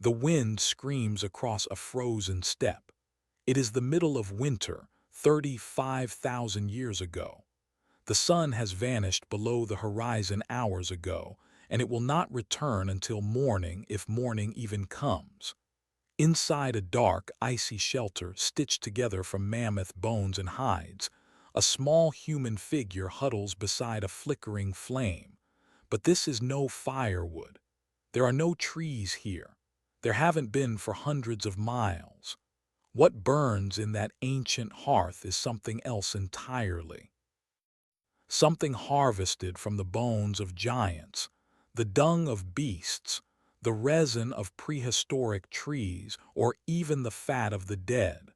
The wind screams across a frozen steppe. It is the middle of winter, 35,000 years ago. The sun has vanished below the horizon hours ago, and it will not return until morning, if morning even comes. Inside a dark, icy shelter stitched together from mammoth bones and hides, a small human figure huddles beside a flickering flame. But this is no firewood. There are no trees here. There haven't been for hundreds of miles. What burns in that ancient hearth is something else entirely. Something harvested from the bones of giants, the dung of beasts, the resin of prehistoric trees, or even the fat of the dead.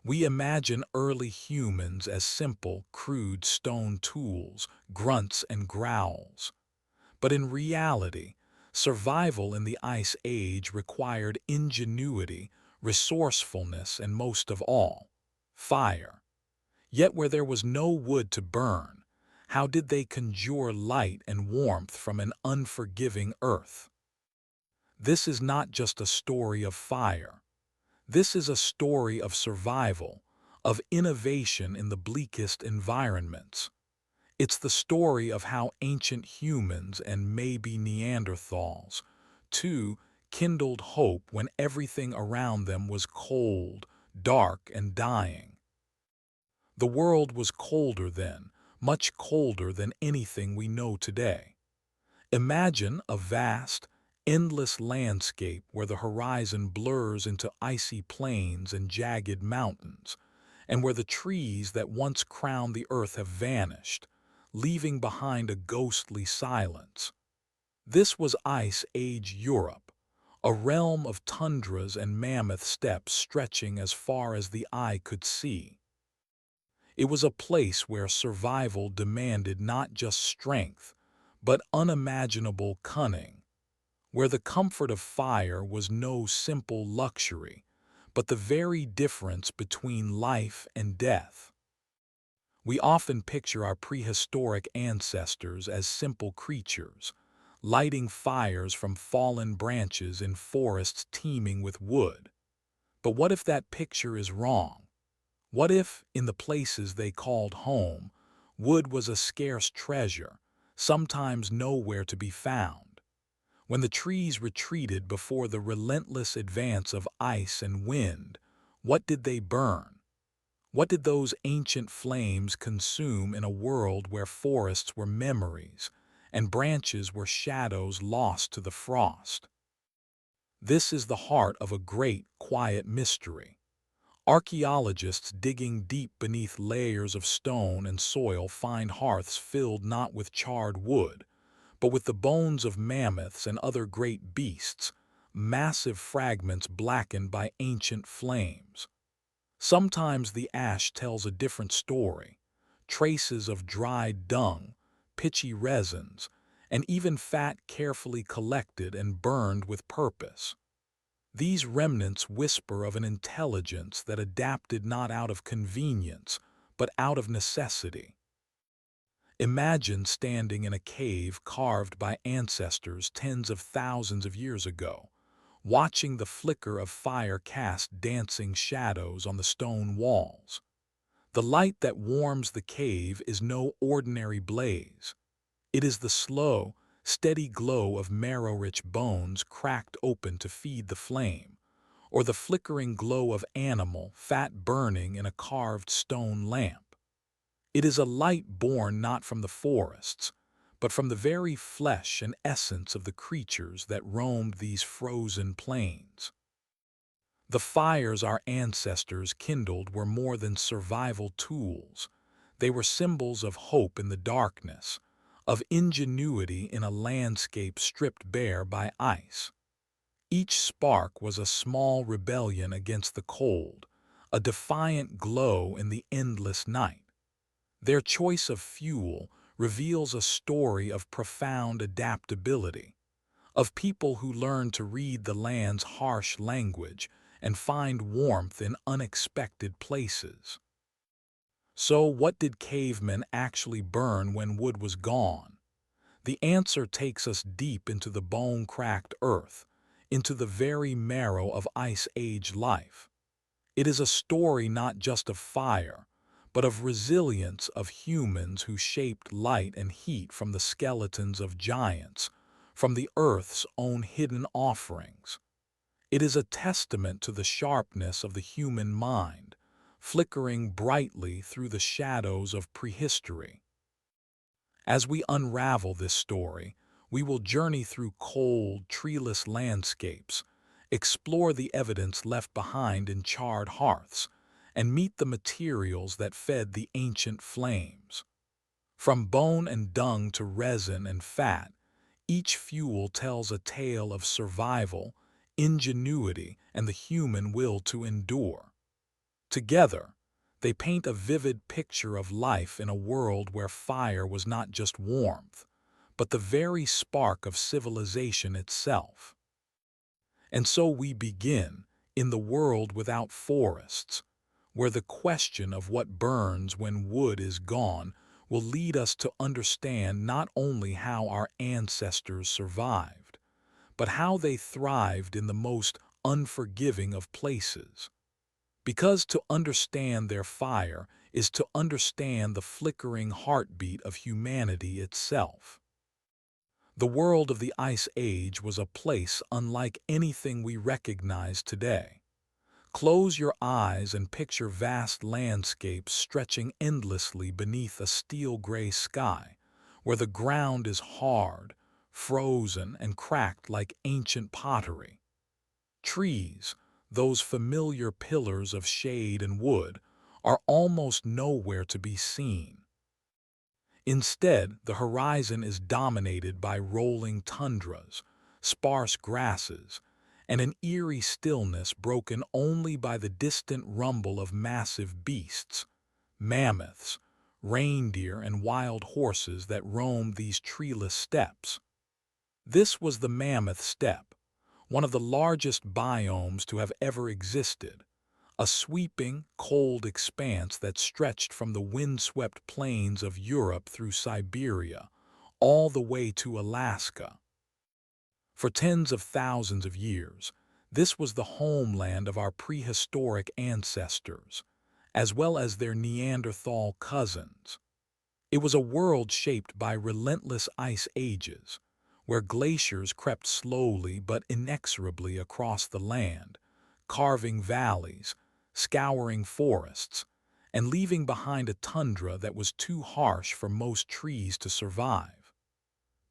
We imagine early humans as simple, crude stone tools, grunts and growls. But in reality, survival in the Ice Age required ingenuity, resourcefulness, and most of all, fire. Yet where there was no wood to burn, how did they conjure light and warmth from an unforgiving earth? This is not just a story of fire. This is a story of survival, of innovation in the bleakest environments. It's the story of how ancient humans and maybe Neanderthals, too, kindled hope when everything around them was cold, dark, and dying. The world was colder then, much colder than anything we know today. Imagine a vast, endless landscape where the horizon blurs into icy plains and jagged mountains, and where the trees that once crowned the earth have vanished, leaving behind a ghostly silence. This was Ice Age Europe, a realm of tundras and mammoth steppes stretching as far as the eye could see. It was a place where survival demanded not just strength, but unimaginable cunning, where the comfort of fire was no simple luxury, but the very difference between life and death. We often picture our prehistoric ancestors as simple creatures, lighting fires from fallen branches in forests teeming with wood. But what if that picture is wrong? What if, in the places they called home, wood was a scarce treasure, sometimes nowhere to be found? When the trees retreated before the relentless advance of ice and wind, what did they burn? What did those ancient flames consume in a world where forests were memories and branches were shadows lost to the frost? This is the heart of a great, quiet mystery. Archaeologists digging deep beneath layers of stone and soil find hearths filled not with charred wood, but with the bones of mammoths and other great beasts, massive fragments blackened by ancient flames. Sometimes the ash tells a different story, traces of dried dung, pitchy resins, and even fat carefully collected and burned with purpose. These remnants whisper of an intelligence that adapted not out of convenience, but out of necessity. Imagine standing in a cave carved by ancestors tens of thousands of years ago, watching the flicker of fire cast dancing shadows on the stone walls. The light that warms the cave is no ordinary blaze. It is the slow, steady glow of marrow-rich bones cracked open to feed the flame, or the flickering glow of animal fat burning in a carved stone lamp. It is a light born not from the forests, but from the very flesh and essence of the creatures that roamed these frozen plains. The fires our ancestors kindled were more than survival tools. They were symbols of hope in the darkness, of ingenuity in a landscape stripped bare by ice. Each spark was a small rebellion against the cold, a defiant glow in the endless night. Their choice of fuel reveals a story of profound adaptability, of people who learned to read the land's harsh language and find warmth in unexpected places. So what did cavemen actually burn when wood was gone? The answer takes us deep into the bone-cracked earth, into the very marrow of Ice Age life. It is a story not just of fire, but of resilience of humans who shaped light and heat from the skeletons of giants, from the Earth's own hidden offerings. It is a testament to the sharpness of the human mind, flickering brightly through the shadows of prehistory. As we unravel this story, we will journey through cold, treeless landscapes, explore the evidence left behind in charred hearths, and meet the materials that fed the ancient flames. From bone and dung to resin and fat, each fuel tells a tale of survival, ingenuity, and the human will to endure. Together, they paint a vivid picture of life in a world where fire was not just warmth, but the very spark of civilization itself. And so we begin, in the world without forests, where the question of what burns when wood is gone will lead us to understand not only how our ancestors survived, but how they thrived in the most unforgiving of places. Because to understand their fire is to understand the flickering heartbeat of humanity itself. The world of the Ice Age was a place unlike anything we recognize today. Close your eyes and picture vast landscapes stretching endlessly beneath a steel-gray sky, where the ground is hard, frozen, and cracked like ancient pottery. Trees, those familiar pillars of shade and wood, are almost nowhere to be seen. Instead, the horizon is dominated by rolling tundras, sparse grasses, and an eerie stillness broken only by the distant rumble of massive beasts, mammoths, reindeer, and wild horses that roam these treeless steppes. This was the Mammoth Steppe, one of the largest biomes to have ever existed, a sweeping, cold expanse that stretched from the windswept plains of Europe through Siberia, all the way to Alaska. For tens of thousands of years, this was the homeland of our prehistoric ancestors, as well as their Neanderthal cousins. It was a world shaped by relentless ice ages, where glaciers crept slowly but inexorably across the land, carving valleys, scouring forests, and leaving behind a tundra that was too harsh for most trees to survive.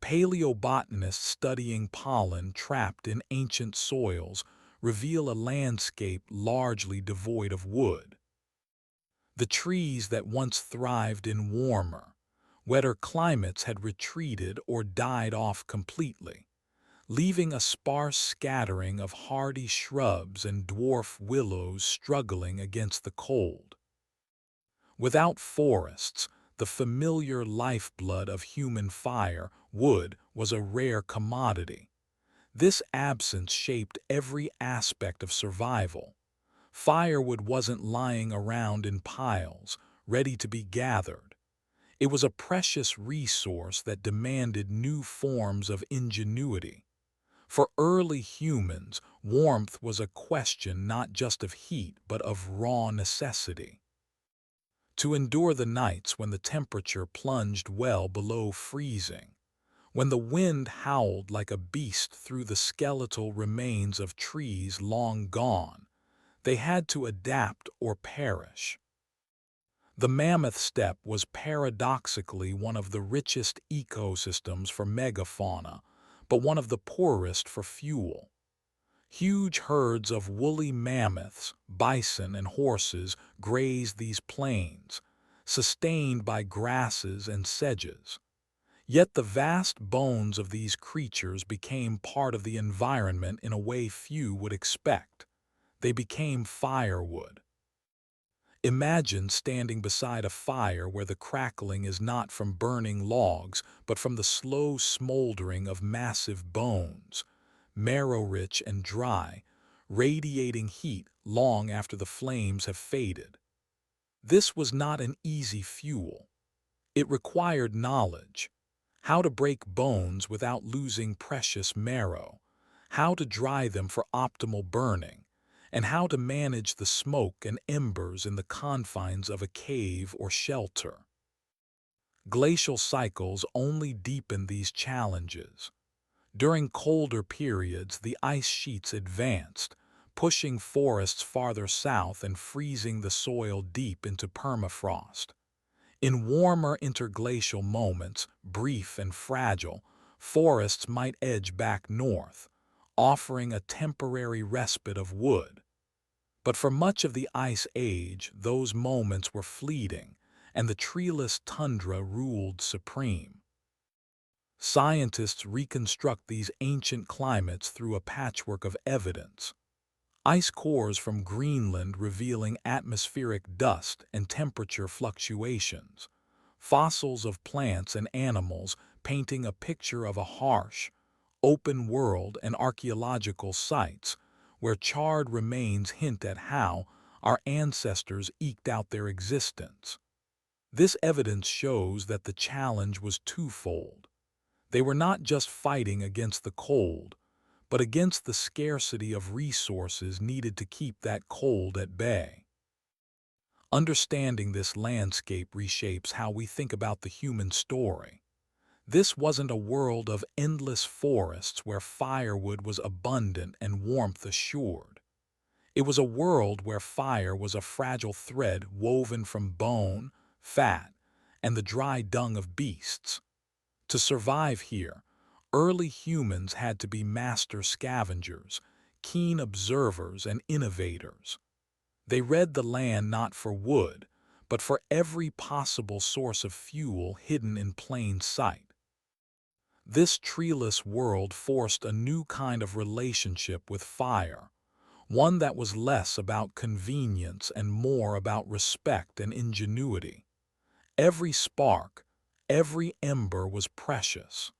Paleobotanists studying pollen trapped in ancient soils reveal a landscape largely devoid of wood. The trees that once thrived in warmer, wetter climates had retreated or died off completely, leaving a sparse scattering of hardy shrubs and dwarf willows struggling against the cold. Without forests, the familiar lifeblood of human fire, wood, was a rare commodity. This absence shaped every aspect of survival. Firewood wasn't lying around in piles, ready to be gathered. It was a precious resource that demanded new forms of ingenuity. For early humans, warmth was a question not just of heat but of raw necessity. To endure the nights when the temperature plunged well below freezing, when the wind howled like a beast through the skeletal remains of trees long gone, they had to adapt or perish. The Mammoth Steppe was paradoxically one of the richest ecosystems for megafauna, but one of the poorest for fuel. Huge herds of woolly mammoths, bison, and horses grazed these plains, sustained by grasses and sedges. Yet the vast bones of these creatures became part of the environment in a way few would expect. They became firewood. Imagine standing beside a fire where the crackling is not from burning logs, but from the slow smoldering of massive bones, marrow-rich and dry, radiating heat long after the flames have faded. This was not an easy fuel. It required knowledge: how to break bones without losing precious marrow, how to dry them for optimal burning, and how to manage the smoke and embers in the confines of a cave or shelter. Glacial cycles only deepen these challenges. During colder periods, the ice sheets advanced, pushing forests farther south and freezing the soil deep into permafrost. In warmer interglacial moments, brief and fragile, forests might edge back north, offering a temporary respite of wood. But for much of the Ice Age, those moments were fleeting, and the treeless tundra ruled supreme. Scientists reconstruct these ancient climates through a patchwork of evidence. Ice cores from Greenland revealing atmospheric dust and temperature fluctuations. Fossils of plants and animals painting a picture of a harsh, open world, and archaeological sites where charred remains hint at how our ancestors eked out their existence. This evidence shows that the challenge was twofold. They were not just fighting against the cold, but against the scarcity of resources needed to keep that cold at bay. Understanding this landscape reshapes how we think about the human story. This wasn't a world of endless forests where firewood was abundant and warmth assured. It was a world where fire was a fragile thread woven from bone, fat, and the dry dung of beasts. To survive here, early humans had to be master scavengers, keen observers, and innovators. They read the land not for wood, but for every possible source of fuel hidden in plain sight. This treeless world forced a new kind of relationship with fire, one that was less about convenience and more about respect and ingenuity. Every spark, every ember was precious.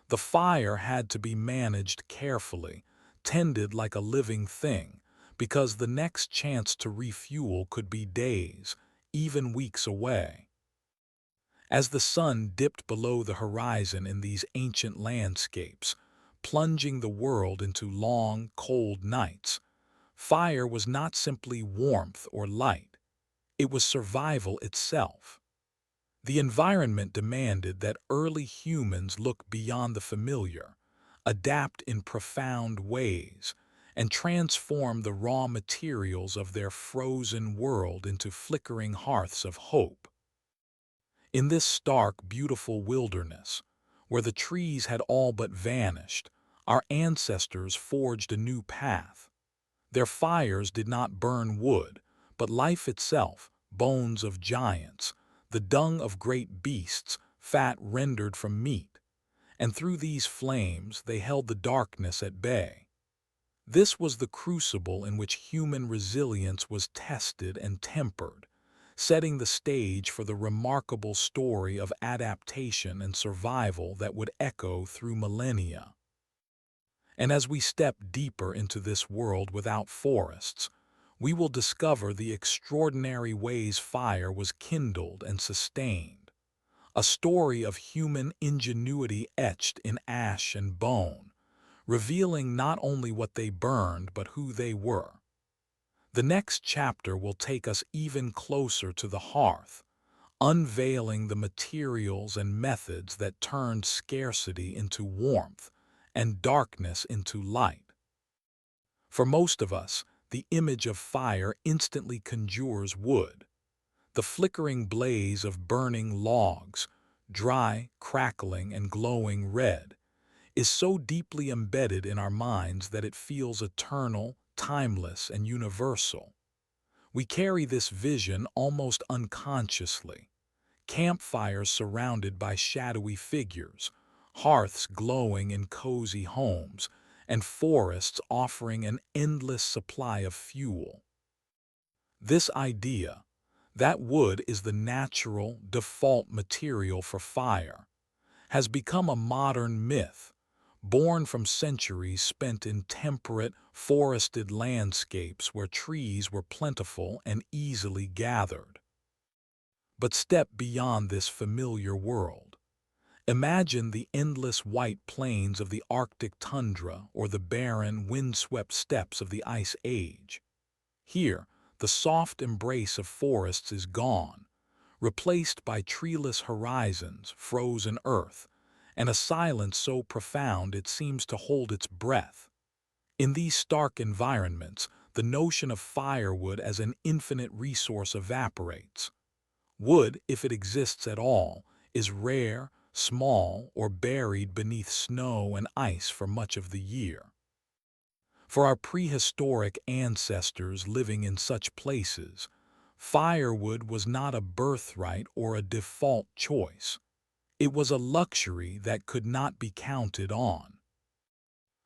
The fire had to be managed carefully, tended like a living thing, because the next chance to refuel could be days, even weeks away. As the sun dipped below the horizon in these ancient landscapes, plunging the world into long, cold nights, fire was not simply warmth or light, it was survival itself. The environment demanded that early humans look beyond the familiar, adapt in profound ways, and transform the raw materials of their frozen world into flickering hearths of hope. In this stark, beautiful wilderness, where the trees had all but vanished, our ancestors forged a new path. Their fires did not burn wood, but life itself, bones of giants, the dung of great beasts, fat rendered from meat, and through these flames they held the darkness at bay. This was the crucible in which human resilience was tested and tempered, setting the stage for the remarkable story of adaptation and survival that would echo through millennia. And as we step deeper into this world without forests, we will discover the extraordinary ways fire was kindled and sustained, a story of human ingenuity etched in ash and bone, revealing not only what they burned but who they were. The next chapter will take us even closer to the hearth, unveiling the materials and methods that turned scarcity into warmth and darkness into light. For most of us, the image of fire instantly conjures wood. The flickering blaze of burning logs, dry, crackling, and glowing red, is so deeply embedded in our minds that it feels eternal, timeless, and universal. We carry this vision almost unconsciously. Campfires surrounded by shadowy figures, hearths glowing in cozy homes, and forests offering an endless supply of fuel. This idea, that wood is the natural, default material for fire, has become a modern myth, born from centuries spent in temperate, forested landscapes where trees were plentiful and easily gathered. But step beyond this familiar world. Imagine the endless white plains of the Arctic tundra or the barren, windswept steppes of the Ice Age. Here, the soft embrace of forests is gone, replaced by treeless horizons, frozen earth, and a silence so profound it seems to hold its breath. In these stark environments, the notion of firewood as an infinite resource evaporates. Wood, if it exists at all, is rare, small, or buried beneath snow and ice for much of the year. For our prehistoric ancestors living in such places, firewood was not a birthright or a default choice. It was a luxury that could not be counted on.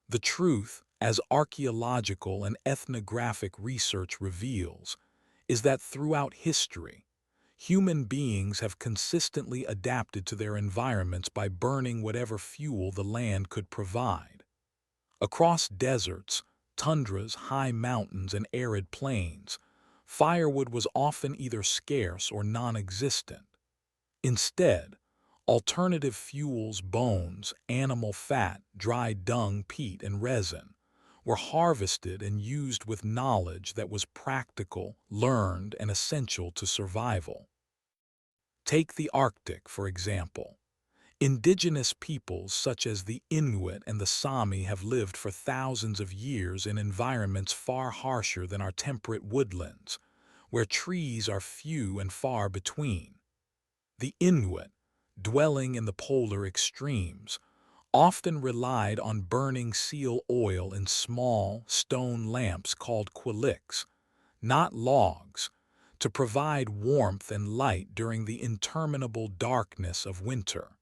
The truth, as archaeological and ethnographic research reveals, is that throughout history, human beings have consistently adapted to their environments by burning whatever fuel the land could provide. Across deserts, tundras, high mountains, and arid plains, firewood was often either scarce or non-existent. Instead, alternative fuels, bones, animal fat, dried dung, peat, and resin, were harvested and used with knowledge that was practical, learned, and essential to survival. Take the Arctic, for example. Indigenous peoples such as the Inuit and the Sami have lived for thousands of years in environments far harsher than our temperate woodlands, where trees are few and far between. The Inuit, dwelling in the polar extremes, often relied on burning seal oil in small, stone lamps called quiliks, not logs, to provide warmth and light during the interminable darkness of winter.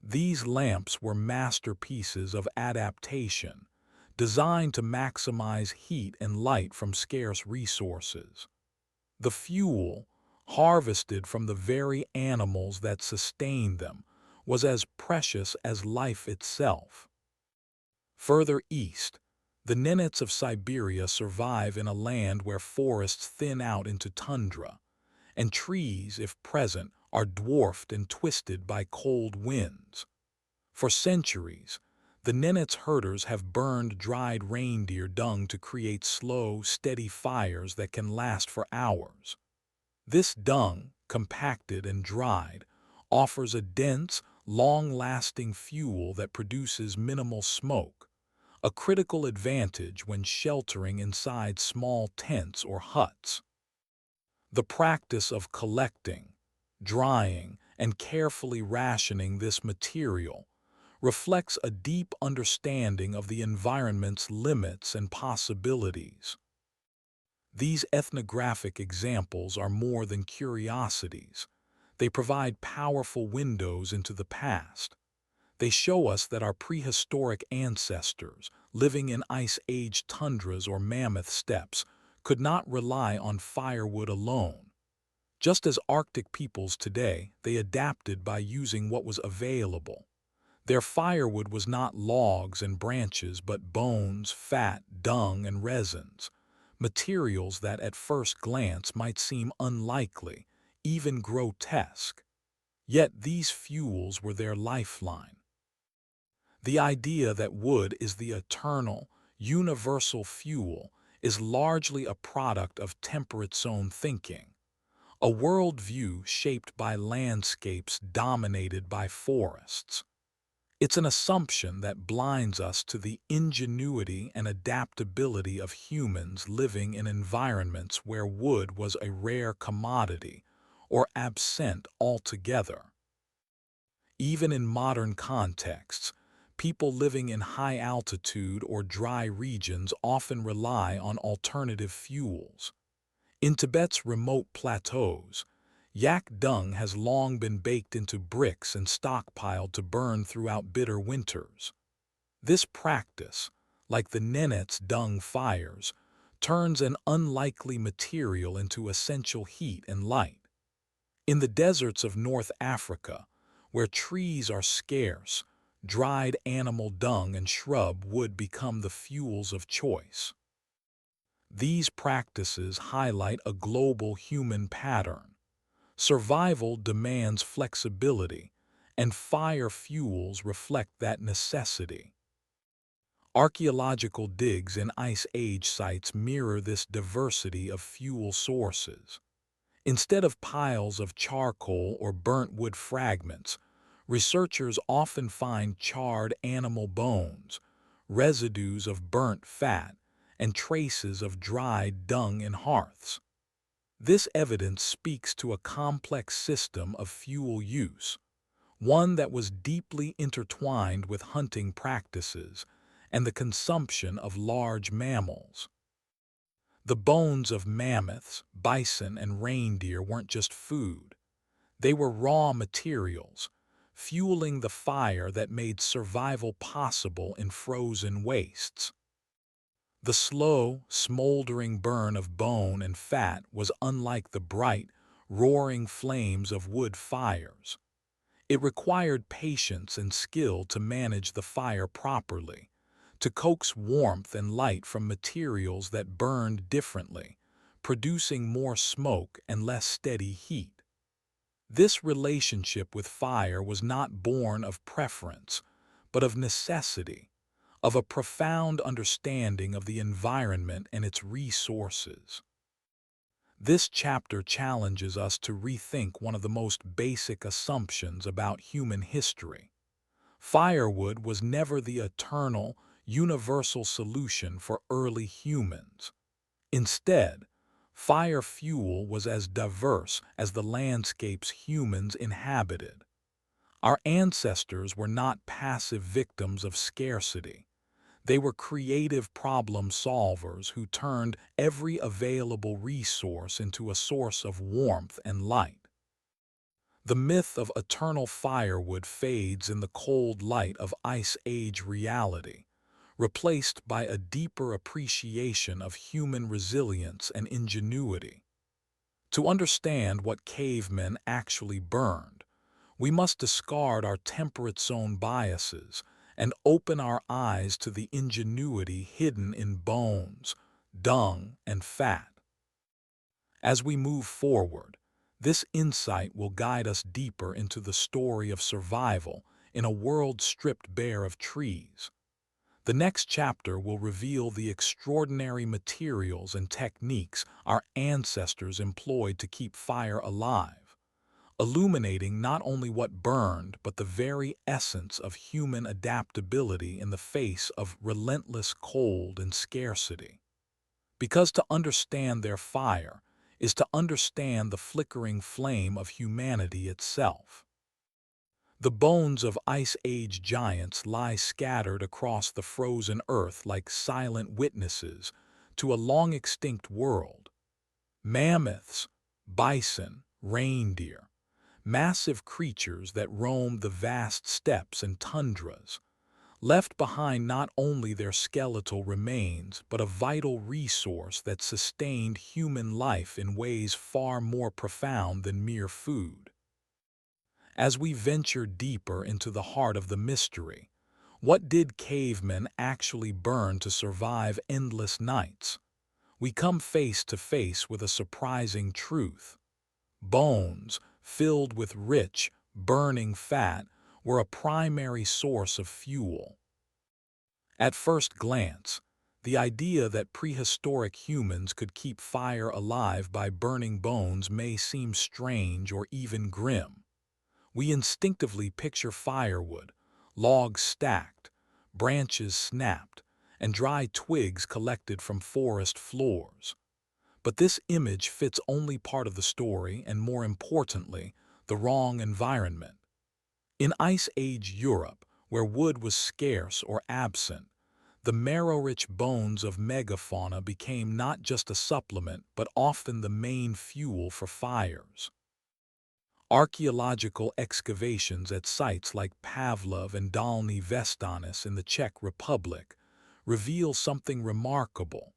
These lamps were masterpieces of adaptation, designed to maximize heat and light from scarce resources. The fuel, harvested from the very animals that sustained them, was as precious as life itself. Further east, the Nenets of Siberia survive in a land where forests thin out into tundra, and trees, if present, are dwarfed and twisted by cold winds. For centuries, the Nenets herders have burned dried reindeer dung to create slow, steady fires that can last for hours. This dung, compacted and dried, offers a dense, long-lasting fuel that produces minimal smoke, a critical advantage when sheltering inside small tents or huts. The practice of collecting, drying, and carefully rationing this material reflects a deep understanding of the environment's limits and possibilities. These ethnographic examples are more than curiosities. They provide powerful windows into the past. They show us that our prehistoric ancestors, living in ice-age tundras or mammoth steppes, could not rely on firewood alone. Just as Arctic peoples today, they adapted by using what was available. Their firewood was not logs and branches, but bones, fat, dung, and resins, materials that at first glance might seem unlikely, even grotesque. Yet these fuels were their lifeline. The idea that wood is the eternal, universal fuel is largely a product of temperate zone thinking, a worldview shaped by landscapes dominated by forests. It's an assumption that blinds us to the ingenuity and adaptability of humans living in environments where wood was a rare commodity or absent altogether. Even in modern contexts, people living in high altitude or dry regions often rely on alternative fuels. In Tibet's remote plateaus, yak dung has long been baked into bricks and stockpiled to burn throughout bitter winters. This practice, like the Nenets' dung fires, turns an unlikely material into essential heat and light. In the deserts of North Africa, where trees are scarce, dried animal dung and shrub wood become the fuels of choice. These practices highlight a global human pattern. Survival demands flexibility, and fire fuels reflect that necessity. Archaeological digs in Ice Age sites mirror this diversity of fuel sources. Instead of piles of charcoal or burnt wood fragments, researchers often find charred animal bones, residues of burnt fat, and traces of dried dung in hearths. This evidence speaks to a complex system of fuel use, one that was deeply intertwined with hunting practices and the consumption of large mammals. The bones of mammoths, bison, and reindeer weren't just food. They were raw materials, fueling the fire that made survival possible in frozen wastes. The slow, smoldering burn of bone and fat was unlike the bright, roaring flames of wood fires. It required patience and skill to manage the fire properly, to coax warmth and light from materials that burned differently, producing more smoke and less steady heat. This relationship with fire was not born of preference, but of necessity, of a profound understanding of the environment and its resources. This chapter challenges us to rethink one of the most basic assumptions about human history. Firewood was never the eternal, universal solution for early humans. Instead, fire fuel was as diverse as the landscapes humans inhabited. Our ancestors were not passive victims of scarcity. They were creative problem solvers who turned every available resource into a source of warmth and light. The myth of eternal firewood fades in the cold light of Ice Age reality, replaced by a deeper appreciation of human resilience and ingenuity. To understand what cavemen actually burned, we must discard our temperate zone biases and open our eyes to the ingenuity hidden in bones, dung, and fat. As we move forward, this insight will guide us deeper into the story of survival in a world stripped bare of trees. The next chapter will reveal the extraordinary materials and techniques our ancestors employed to keep fire alive, illuminating not only what burned but the very essence of human adaptability in the face of relentless cold and scarcity. Because to understand their fire is to understand the flickering flame of humanity itself. The bones of Ice Age giants lie scattered across the frozen earth like silent witnesses to a long-extinct world. Mammoths, bison, reindeer, massive creatures that roamed the vast steppes and tundras, left behind not only their skeletal remains but a vital resource that sustained human life in ways far more profound than mere food. As we venture deeper into the heart of the mystery, what did cavemen actually burn to survive endless nights? We come face to face with a surprising truth. Bones, filled with rich, burning fat, were a primary source of fuel. At first glance, the idea that prehistoric humans could keep fire alive by burning bones may seem strange or even grim. We instinctively picture firewood, logs stacked, branches snapped, and dry twigs collected from forest floors. But this image fits only part of the story and, more importantly, the wrong environment. In Ice Age Europe, where wood was scarce or absent, the marrow-rich bones of megafauna became not just a supplement but often the main fuel for fires. Archaeological excavations at sites like Pavlov and Dolní Věstonice in the Czech Republic reveal something remarkable.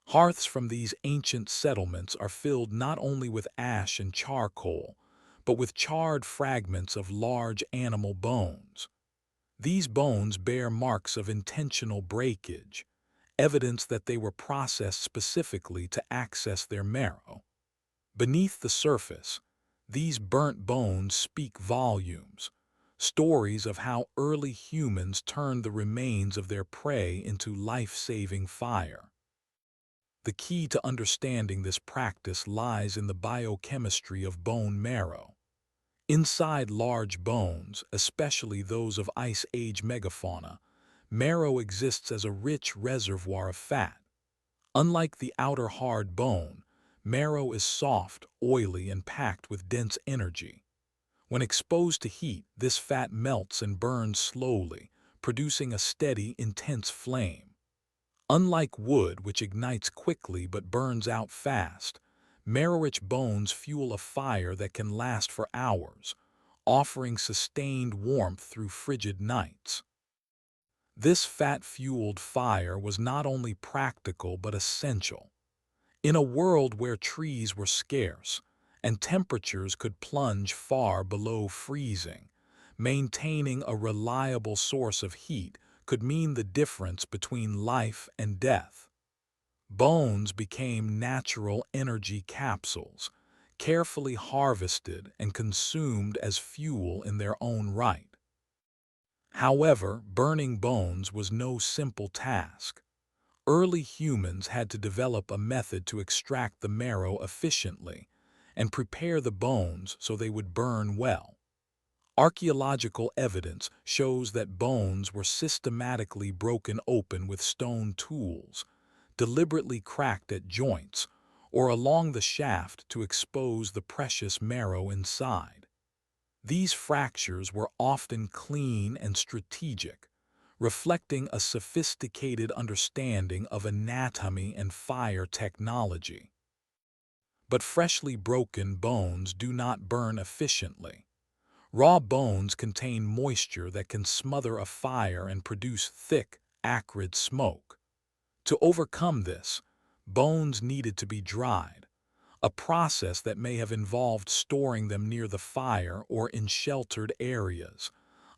Hearths from these ancient settlements are filled not only with ash and charcoal, but with charred fragments of large animal bones. These bones bear marks of intentional breakage, evidence that they were processed specifically to access their marrow. Beneath the surface, these burnt bones speak volumes, stories of how early humans turned the remains of their prey into life-saving fire. The key to understanding this practice lies in the biochemistry of bone marrow. Inside large bones, especially those of Ice Age megafauna, marrow exists as a rich reservoir of fat. Unlike the outer hard bone, marrow is soft, oily, and packed with dense energy. When exposed to heat, this fat melts and burns slowly, producing a steady, intense flame. Unlike wood, which ignites quickly but burns out fast, marrow-rich bones fuel a fire that can last for hours, offering sustained warmth through frigid nights. This fat-fueled fire was not only practical but essential. In a world where trees were scarce and temperatures could plunge far below freezing, maintaining a reliable source of heat could mean the difference between life and death. Bones became natural energy capsules, carefully harvested and consumed as fuel in their own right. However, burning bones was no simple task. Early humans had to develop a method to extract the marrow efficiently and prepare the bones so they would burn well. Archaeological evidence shows that bones were systematically broken open with stone tools, deliberately cracked at joints, or along the shaft to expose the precious marrow inside. These fractures were often clean and strategic, reflecting a sophisticated understanding of anatomy and fire technology. But freshly broken bones do not burn efficiently. Raw bones contain moisture that can smother a fire and produce thick, acrid smoke. To overcome this, bones needed to be dried, a process that may have involved storing them near the fire or in sheltered areas,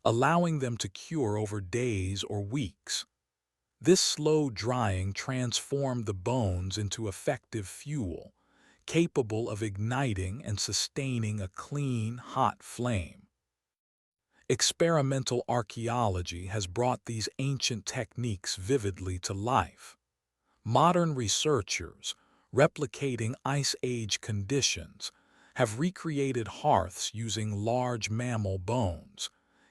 allowing them to cure over days or weeks. This slow drying transformed the bones into effective fuel, capable of igniting and sustaining a clean, hot flame. Experimental archaeology has brought these ancient techniques vividly to life. Modern researchers, replicating Ice Age conditions, have recreated hearths using large mammal bones,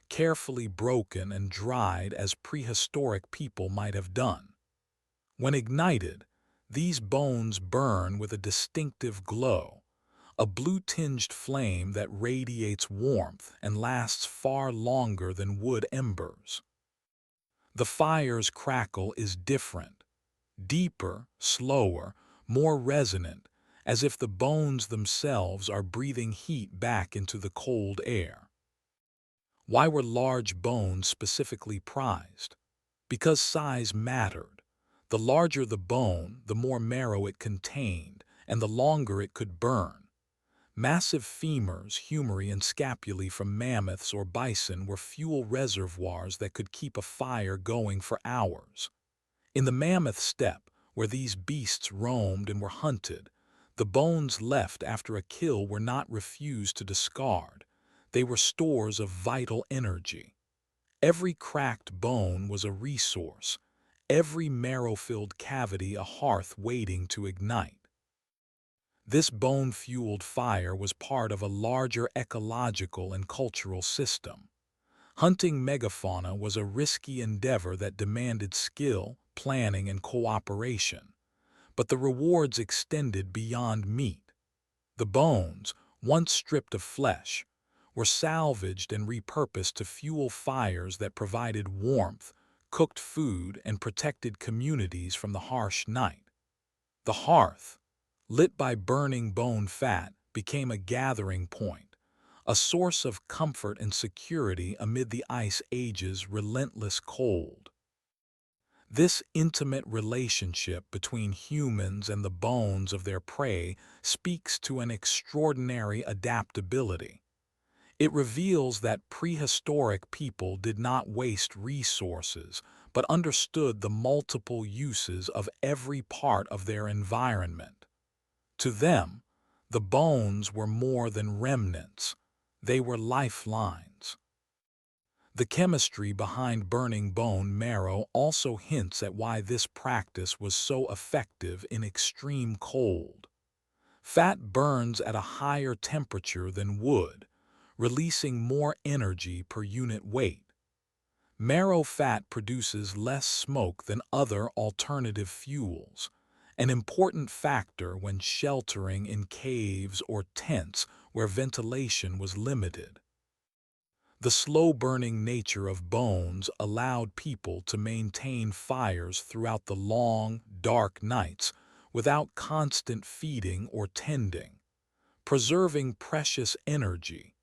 carefully broken and dried as prehistoric people might have done. When ignited, these bones burn with a distinctive glow, a blue-tinged flame that radiates warmth and lasts far longer than wood embers. The fire's crackle is different, deeper, slower, more resonant, as if the bones themselves are breathing heat back into the cold air. Why were large bones specifically prized? Because size mattered. The larger the bone, the more marrow it contained, and the longer it could burn. Massive femurs, humeri, and scapulae from mammoths or bison were fuel reservoirs that could keep a fire going for hours. In the mammoth steppe, where these beasts roamed and were hunted, the bones left after a kill were not refused to discard. They were stores of vital energy. Every cracked bone was a resource, every marrow-filled cavity a hearth waiting to ignite. This bone-fueled fire was part of a larger ecological and cultural system. Hunting megafauna was a risky endeavor that demanded skill, planning, and cooperation. But the rewards extended beyond meat. The bones, once stripped of flesh, were salvaged and repurposed to fuel fires that provided warmth, cooked food, and protected communities from the harsh night. The hearth, lit by burning bone fat, became a gathering point, a source of comfort and security amid the Ice Age's relentless cold. This intimate relationship between humans and the bones of their prey speaks to an extraordinary adaptability. It reveals that prehistoric people did not waste resources, but understood the multiple uses of every part of their environment. To them, the bones were more than remnants. They were lifelines. The chemistry behind burning bone marrow also hints at why this practice was so effective in extreme cold. Fat burns at a higher temperature than wood, releasing more energy per unit weight. Marrow fat produces less smoke than other alternative fuels, an important factor when sheltering in caves or tents where ventilation was limited. The slow-burning nature of bones allowed people to maintain fires throughout the long, dark nights without constant feeding or tending, preserving precious energy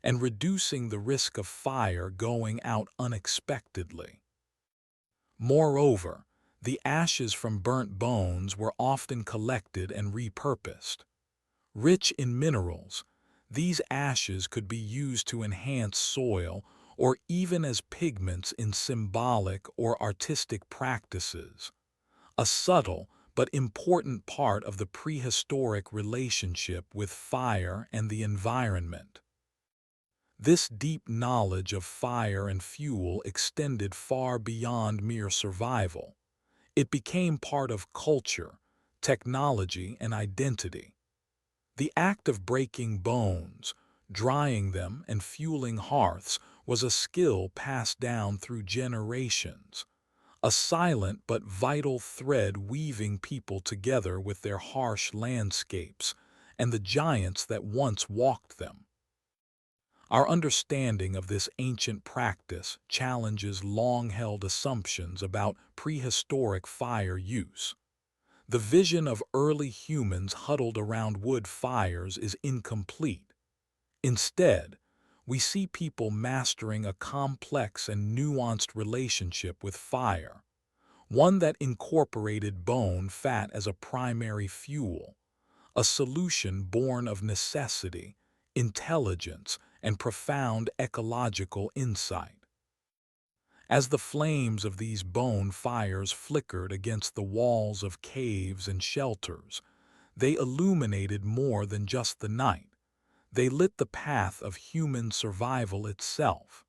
and reducing the risk of fire going out unexpectedly. Moreover, the ashes from burnt bones were often collected and repurposed. Rich in minerals, these ashes could be used to enhance soil or even as pigments in symbolic or artistic practices, a subtle but important part of the prehistoric relationship with fire and the environment. This deep knowledge of fire and fuel extended far beyond mere survival. It became part of culture, technology, and identity. The act of breaking bones, drying them, and fueling hearths was a skill passed down through generations, a silent but vital thread weaving people together with their harsh landscapes and the giants that once walked them. Our understanding of this ancient practice challenges long-held assumptions about prehistoric fire use. The vision of early humans huddled around wood fires is incomplete. Instead, we see people mastering a complex and nuanced relationship with fire, one that incorporated bone fat as a primary fuel, a solution born of necessity, intelligence, and profound ecological insight. As the flames of these bone fires flickered against the walls of caves and shelters, they illuminated more than just the night. They lit the path of human survival itself.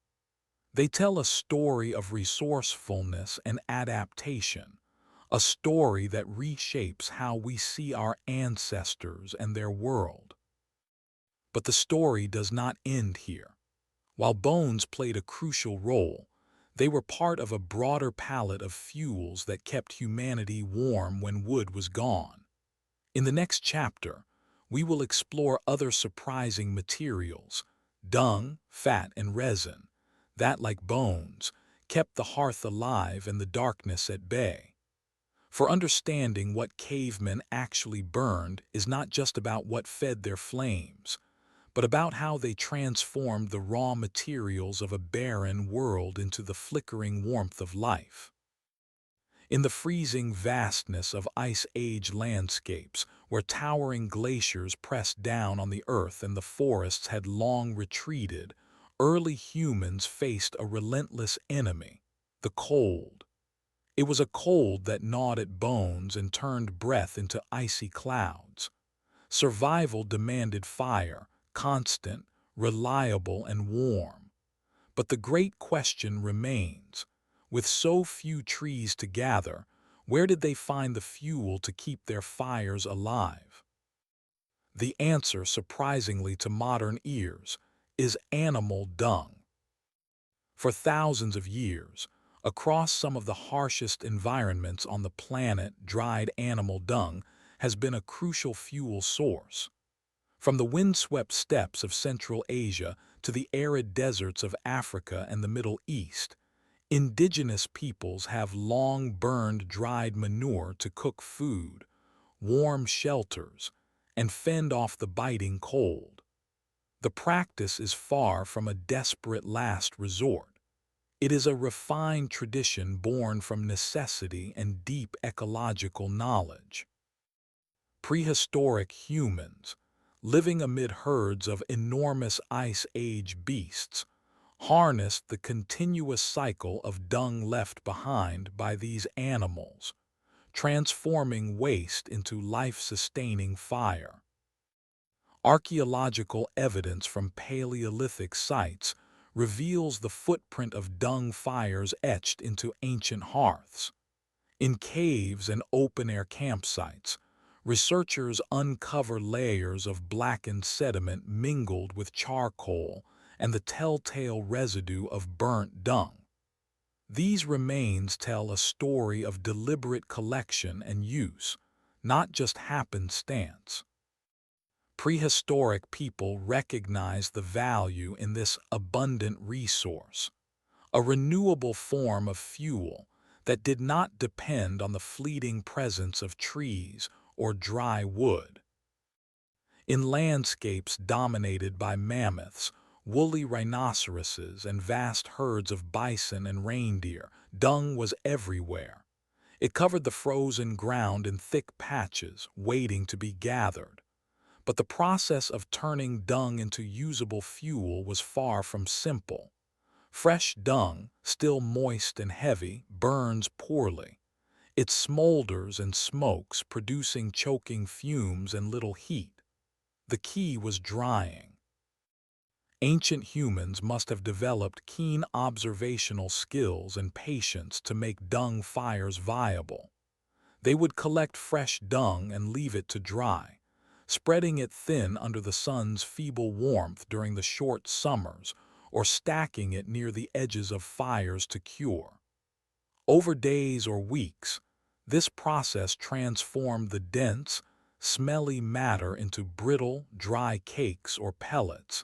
They tell a story of resourcefulness and adaptation, a story that reshapes how we see our ancestors and their world. But the story does not end here. While bones played a crucial role, they were part of a broader palette of fuels that kept humanity warm when wood was gone. In the next chapter, we will explore other surprising materials, dung, fat, and resin, that, like bones, kept the hearth alive and the darkness at bay. For understanding what cavemen actually burned is not just about what fed their flames, but about how they transformed the raw materials of a barren world into the flickering warmth of life. In the freezing vastness of Ice Age landscapes, where towering glaciers pressed down on the earth and the forests had long retreated, early humans faced a relentless enemy, the cold. It was a cold that gnawed at bones and turned breath into icy clouds. Survival demanded fire, constant, reliable, and warm. But the great question remains, with so few trees to gather, where did they find the fuel to keep their fires alive? The answer, surprisingly to modern ears, is animal dung. For thousands of years, across some of the harshest environments on the planet, dried animal dung has been a crucial fuel source. From the windswept steppes of Central Asia to the arid deserts of Africa and the Middle East, indigenous peoples have long burned dried manure to cook food, warm shelters, and fend off the biting cold. The practice is far from a desperate last resort. It is a refined tradition born from necessity and deep ecological knowledge. Prehistoric humans, living amid herds of enormous Ice Age beasts, harnessed the continuous cycle of dung left behind by these animals, transforming waste into life-sustaining fire. Archaeological evidence from Paleolithic sites reveals the footprint of dung fires etched into ancient hearths. In caves and open-air campsites, researchers uncover layers of blackened sediment mingled with charcoal and the telltale residue of burnt dung. These remains tell a story of deliberate collection and use, not just happenstance. Prehistoric people recognized the value in this abundant resource, a renewable form of fuel that did not depend on the fleeting presence of trees or dry wood. In landscapes dominated by mammoths, woolly rhinoceroses, and vast herds of bison and reindeer, dung was everywhere. It covered the frozen ground in thick patches, waiting to be gathered. But the process of turning dung into usable fuel was far from simple. Fresh dung, still moist and heavy, burns poorly. It smolders and smokes, producing choking fumes and little heat. The key was drying. Ancient humans must have developed keen observational skills and patience to make dung fires viable. They would collect fresh dung and leave it to dry, spreading it thin under the sun's feeble warmth during the short summers, or stacking it near the edges of fires to cure. Over days or weeks, this process transformed the dense, smelly matter into brittle, dry cakes or pellets,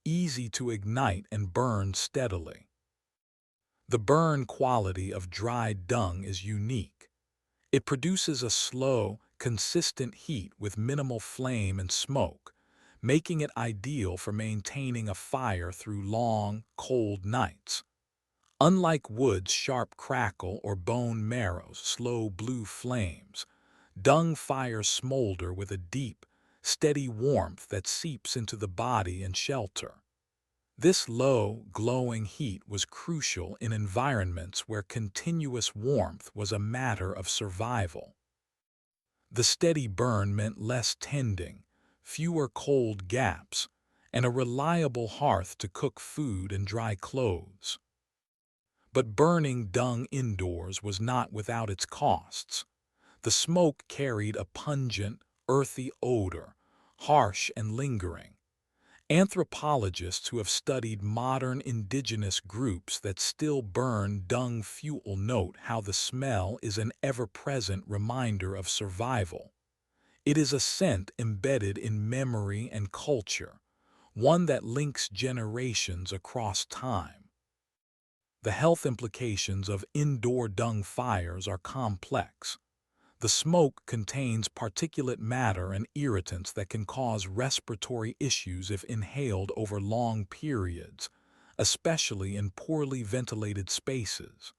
easy to ignite and burn steadily. The burn quality of dried dung is unique. It produces a slow, consistent heat with minimal flame and smoke, making it ideal for maintaining a fire through long, cold nights. Unlike wood's sharp crackle or bone marrow's slow blue flames, dung fires smolder with a deep, steady warmth that seeps into the body and shelter. This low, glowing heat was crucial in environments where continuous warmth was a matter of survival. The steady burn meant less tending, fewer cold gaps, and a reliable hearth to cook food and dry clothes. But burning dung indoors was not without its costs. The smoke carried a pungent, earthy odor, harsh and lingering. Anthropologists who have studied modern indigenous groups that still burn dung fuel note how the smell is an ever-present reminder of survival. It is a scent embedded in memory and culture, one that links generations across time. The health implications of indoor dung fires are complex. The smoke contains particulate matter and irritants that can cause respiratory issues if inhaled over long periods, especially in poorly ventilated spaces.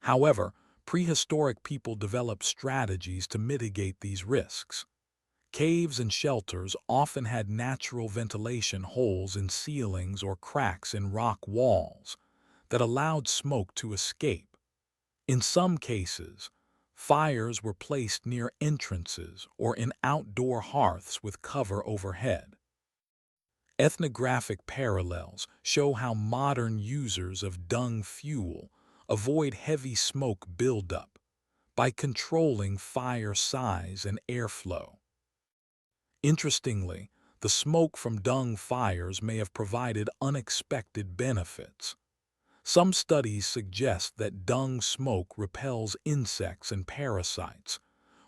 However, prehistoric people developed strategies to mitigate these risks. Caves and shelters often had natural ventilation holes in ceilings or cracks in rock walls that allowed smoke to escape. In some cases, fires were placed near entrances or in outdoor hearths with cover overhead. Ethnographic parallels show how modern users of dung fuel avoid heavy smoke buildup by controlling fire size and airflow. Interestingly, the smoke from dung fires may have provided unexpected benefits. Some studies suggest that dung smoke repels insects and parasites,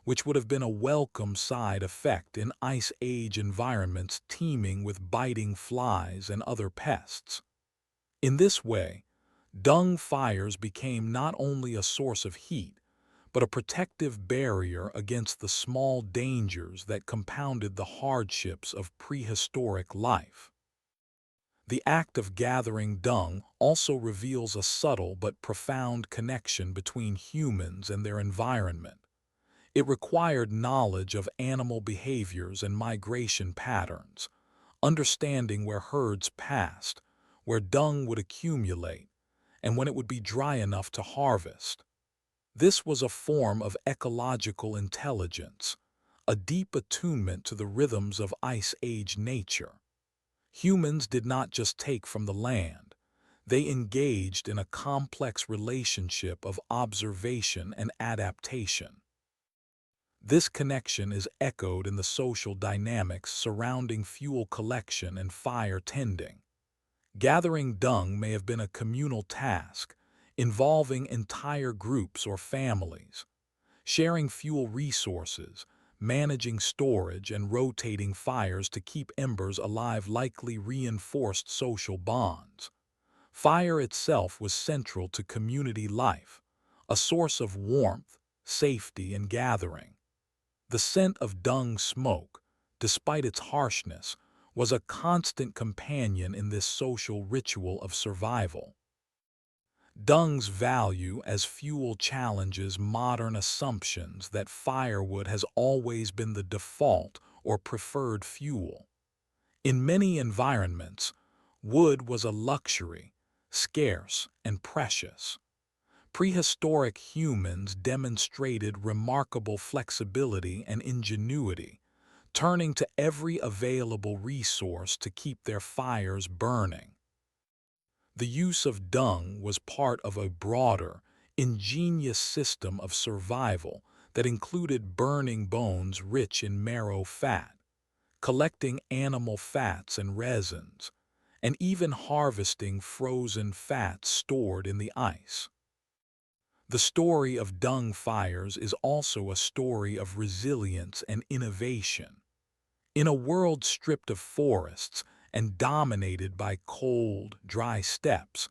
which would have been a welcome side effect in Ice Age environments teeming with biting flies and other pests. In this way, dung fires became not only a source of heat, but a protective barrier against the small dangers that compounded the hardships of prehistoric life. The act of gathering dung also reveals a subtle but profound connection between humans and their environment. It required knowledge of animal behaviors and migration patterns, understanding where herds passed, where dung would accumulate, and when it would be dry enough to harvest. This was a form of ecological intelligence, a deep attunement to the rhythms of Ice Age nature. Humans did not just take from the land, They engaged in a complex relationship of observation and adaptation. This connection is echoed in the social dynamics surrounding fuel collection and fire tending. Gathering dung may have been a communal task, involving entire groups or families. Sharing fuel resources, managing storage, and rotating fires to keep embers alive likely reinforced social bonds. Fire itself was central to community life, a source of warmth, safety, and gathering. The scent of dung smoke, despite its harshness, was a constant companion in this social ritual of survival. Dung's value as fuel challenges modern assumptions that firewood has always been the default or preferred fuel. In many environments, wood was a luxury, scarce and precious. Prehistoric humans demonstrated remarkable flexibility and ingenuity, turning to every available resource to keep their fires burning. The use of dung was part of a broader, ingenious system of survival that included burning bones rich in marrow fat, collecting animal fats and resins, and even harvesting frozen fats stored in the ice. The story of dung fires is also a story of resilience and innovation. In a world stripped of forests and dominated by cold, dry steppes,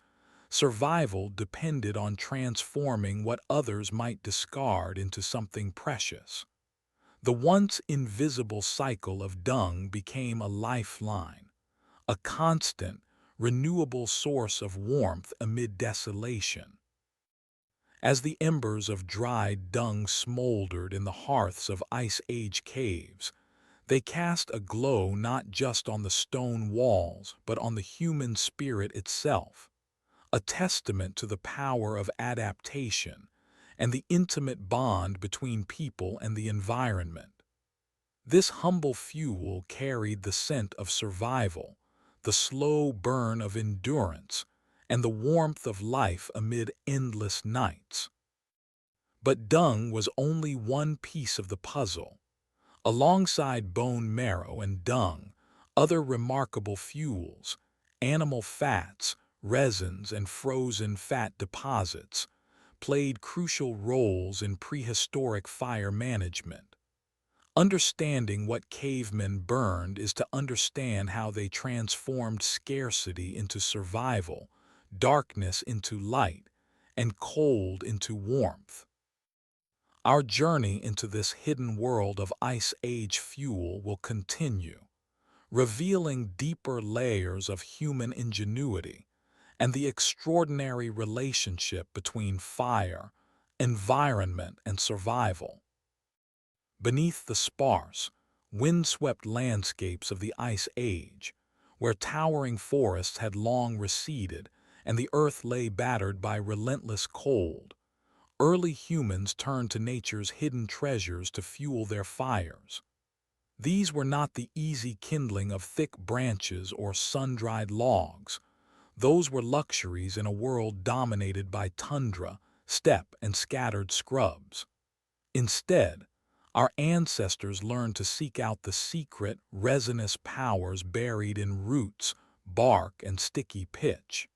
survival depended on transforming what others might discard into something precious. The once invisible cycle of dung became a lifeline, a constant, renewable source of warmth amid desolation. As the embers of dried dung smoldered in the hearths of Ice Age caves, they cast a glow not just on the stone walls but on the human spirit itself, a testament to the power of adaptation and the intimate bond between people and the environment. This humble fuel carried the scent of survival, the slow burn of endurance, and the warmth of life amid endless nights. But dung was only one piece of the puzzle. Alongside bone marrow and dung, other remarkable fuels, animal fats, resins, and frozen fat deposits, played crucial roles in prehistoric fire management. Understanding what cavemen burned is to understand how they transformed scarcity into survival, darkness into light, and cold into warmth. Our journey into this hidden world of Ice Age fuel will continue, revealing deeper layers of human ingenuity and the extraordinary relationship between fire, environment, and survival. Beneath the sparse, windswept landscapes of the Ice Age, where towering forests had long receded and the earth lay battered by relentless cold, early humans turned to nature's hidden treasures to fuel their fires. These were not the easy kindling of thick branches or sun-dried logs. Those were luxuries in a world dominated by tundra, steppe, and scattered scrubs. Instead, our ancestors learned to seek out the secret, resinous powers buried in roots, bark, and sticky pitch.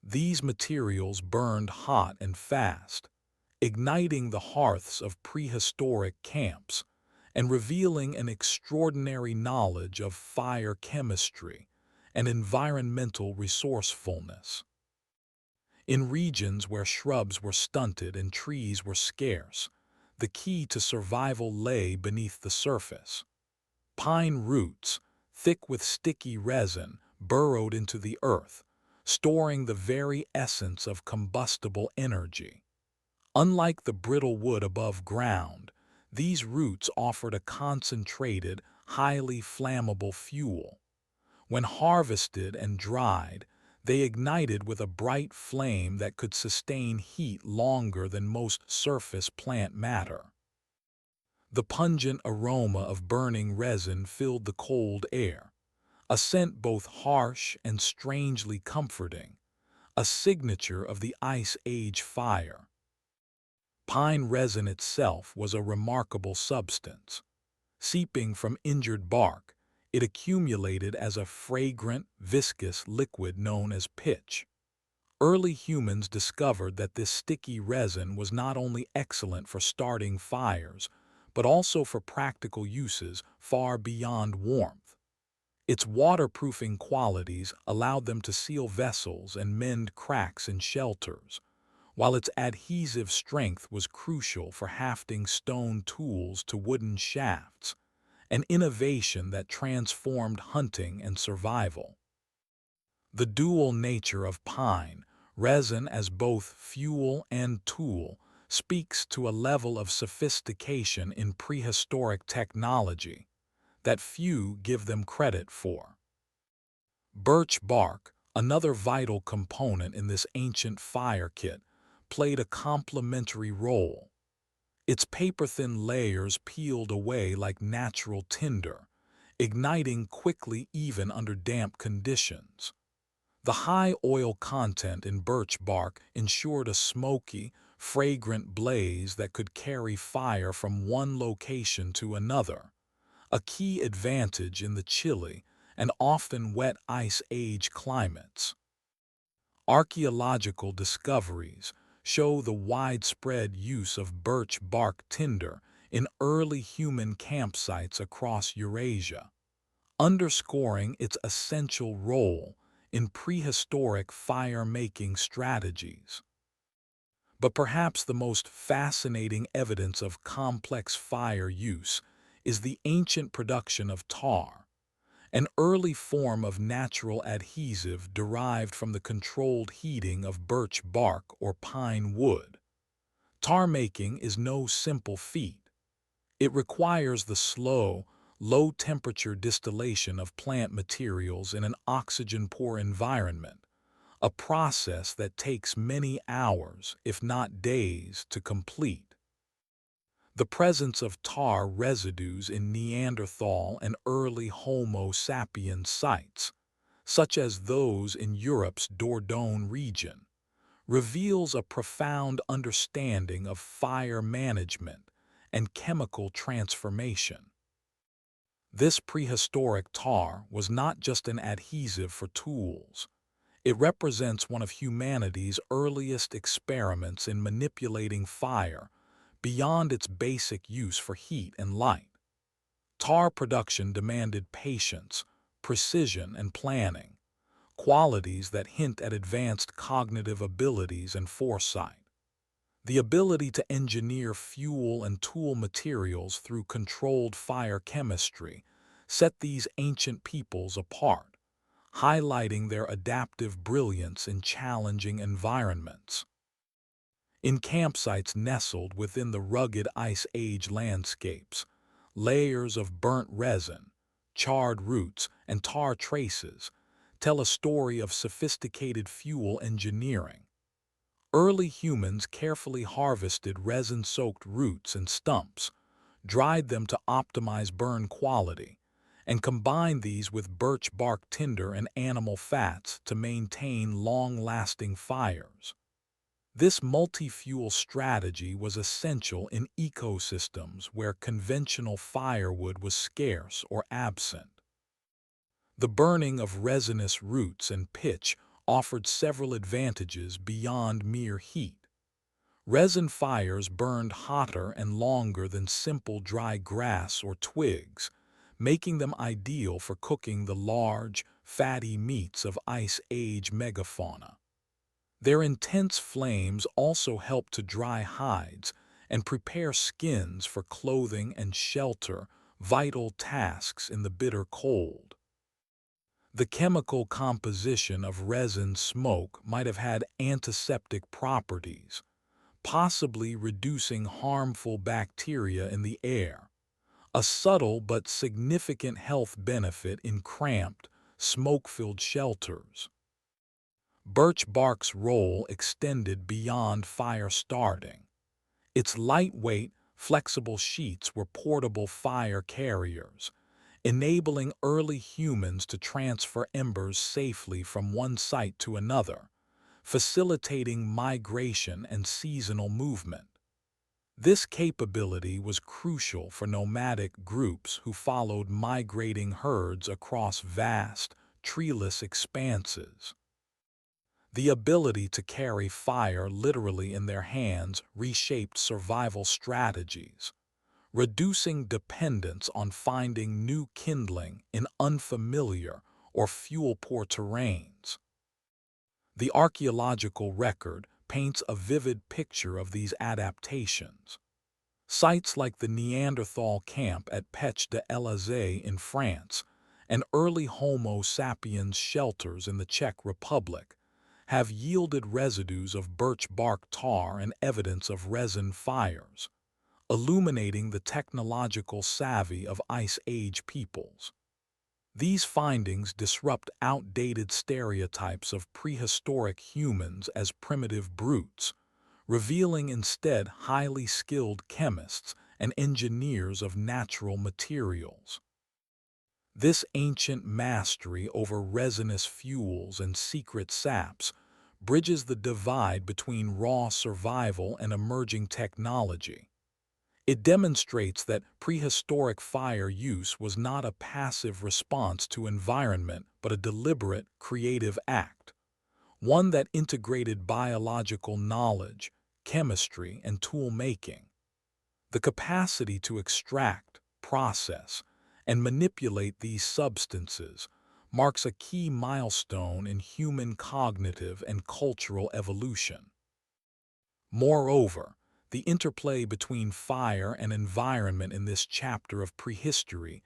These materials burned hot and fast, igniting the hearths of prehistoric camps and revealing an extraordinary knowledge of fire chemistry and environmental resourcefulness. In regions where shrubs were stunted and trees were scarce, the key to survival lay beneath the surface. Pine roots, thick with sticky resin, burrowed into the earth, storing the very essence of combustible energy. Unlike the brittle wood above ground, these roots offered a concentrated, highly flammable fuel. When harvested and dried, they ignited with a bright flame that could sustain heat longer than most surface plant matter. The pungent aroma of burning resin filled the cold air, a scent both harsh and strangely comforting, a signature of the Ice Age fire. Pine resin itself was a remarkable substance. Seeping from injured bark, it accumulated as a fragrant, viscous liquid known as pitch. Early humans discovered that this sticky resin was not only excellent for starting fires, but also for practical uses far beyond warmth. Its waterproofing qualities allowed them to seal vessels and mend cracks in shelters, while its adhesive strength was crucial for hafting stone tools to wooden shafts, an innovation that transformed hunting and survival. The dual nature of pine, resin as both fuel and tool, speaks to a level of sophistication in prehistoric technology that few give them credit for. Birch bark, another vital component in this ancient fire kit, played a complementary role. Its paper-thin layers peeled away like natural tinder, igniting quickly even under damp conditions. The high oil content in birch bark ensured a smoky, fragrant blaze that could carry fire from one location to another, a key advantage in the chilly and often wet Ice Age climates. Archaeological discoveries show the widespread use of birch bark tinder in early human campsites across Eurasia, underscoring its essential role in prehistoric fire-making strategies. But perhaps the most fascinating evidence of complex fire use is the ancient production of tar, an early form of natural adhesive derived from the controlled heating of birch bark or pine wood. Tar making is no simple feat. It requires the slow, low-temperature distillation of plant materials in an oxygen-poor environment, a process that takes many hours, if not days, to complete. The presence of tar residues in Neanderthal and early Homo sapiens sites, such as those in Europe's Dordogne region, reveals a profound understanding of fire management and chemical transformation. This prehistoric tar was not just an adhesive for tools. It represents one of humanity's earliest experiments in manipulating fire beyond its basic use for heat and light. Tar production demanded patience, precision, and planning, qualities that hint at advanced cognitive abilities and foresight. The ability to engineer fuel and tool materials through controlled fire chemistry set these ancient peoples apart, highlighting their adaptive brilliance in challenging environments. In campsites nestled within the rugged Ice Age landscapes, layers of burnt resin, charred roots, and tar traces tell a story of sophisticated fuel engineering. Early humans carefully harvested resin-soaked roots and stumps, dried them to optimize burn quality, and combined these with birch bark tinder and animal fats to maintain long-lasting fires. This multi-fuel strategy was essential in ecosystems where conventional firewood was scarce or absent. The burning of resinous roots and pitch offered several advantages beyond mere heat. Resin fires burned hotter and longer than simple dry grass or twigs, making them ideal for cooking the large, fatty meats of Ice Age megafauna. Their intense flames also helped to dry hides and prepare skins for clothing and shelter, vital tasks in the bitter cold. The chemical composition of resin smoke might have had antiseptic properties, possibly reducing harmful bacteria in the air, a subtle but significant health benefit in cramped, smoke-filled shelters. Birch bark's role extended beyond fire starting. Its lightweight, flexible sheets were portable fire carriers, enabling early humans to transfer embers safely from one site to another, facilitating migration and seasonal movement. This capability was crucial for nomadic groups who followed migrating herds across vast, treeless expanses. The ability to carry fire literally in their hands reshaped survival strategies, reducing dependence on finding new kindling in unfamiliar or fuel-poor terrains. The archaeological record paints a vivid picture of these adaptations. Sites like the Neanderthal camp at Pech de l'Elysée in France and early Homo sapiens shelters in the Czech Republic have yielded residues of birch bark tar and evidence of resin fires, illuminating the technological savvy of Ice Age peoples. These findings disrupt outdated stereotypes of prehistoric humans as primitive brutes, revealing instead highly skilled chemists and engineers of natural materials. This ancient mastery over resinous fuels and secret saps bridges the divide between raw survival and emerging technology. It demonstrates that prehistoric fire use was not a passive response to environment but a deliberate, creative act, one that integrated biological knowledge, chemistry, and tool-making. The capacity to extract, process, and manipulate these substances marks a key milestone in human cognitive and cultural evolution. Moreover, the interplay between fire and environment in this chapter of prehistory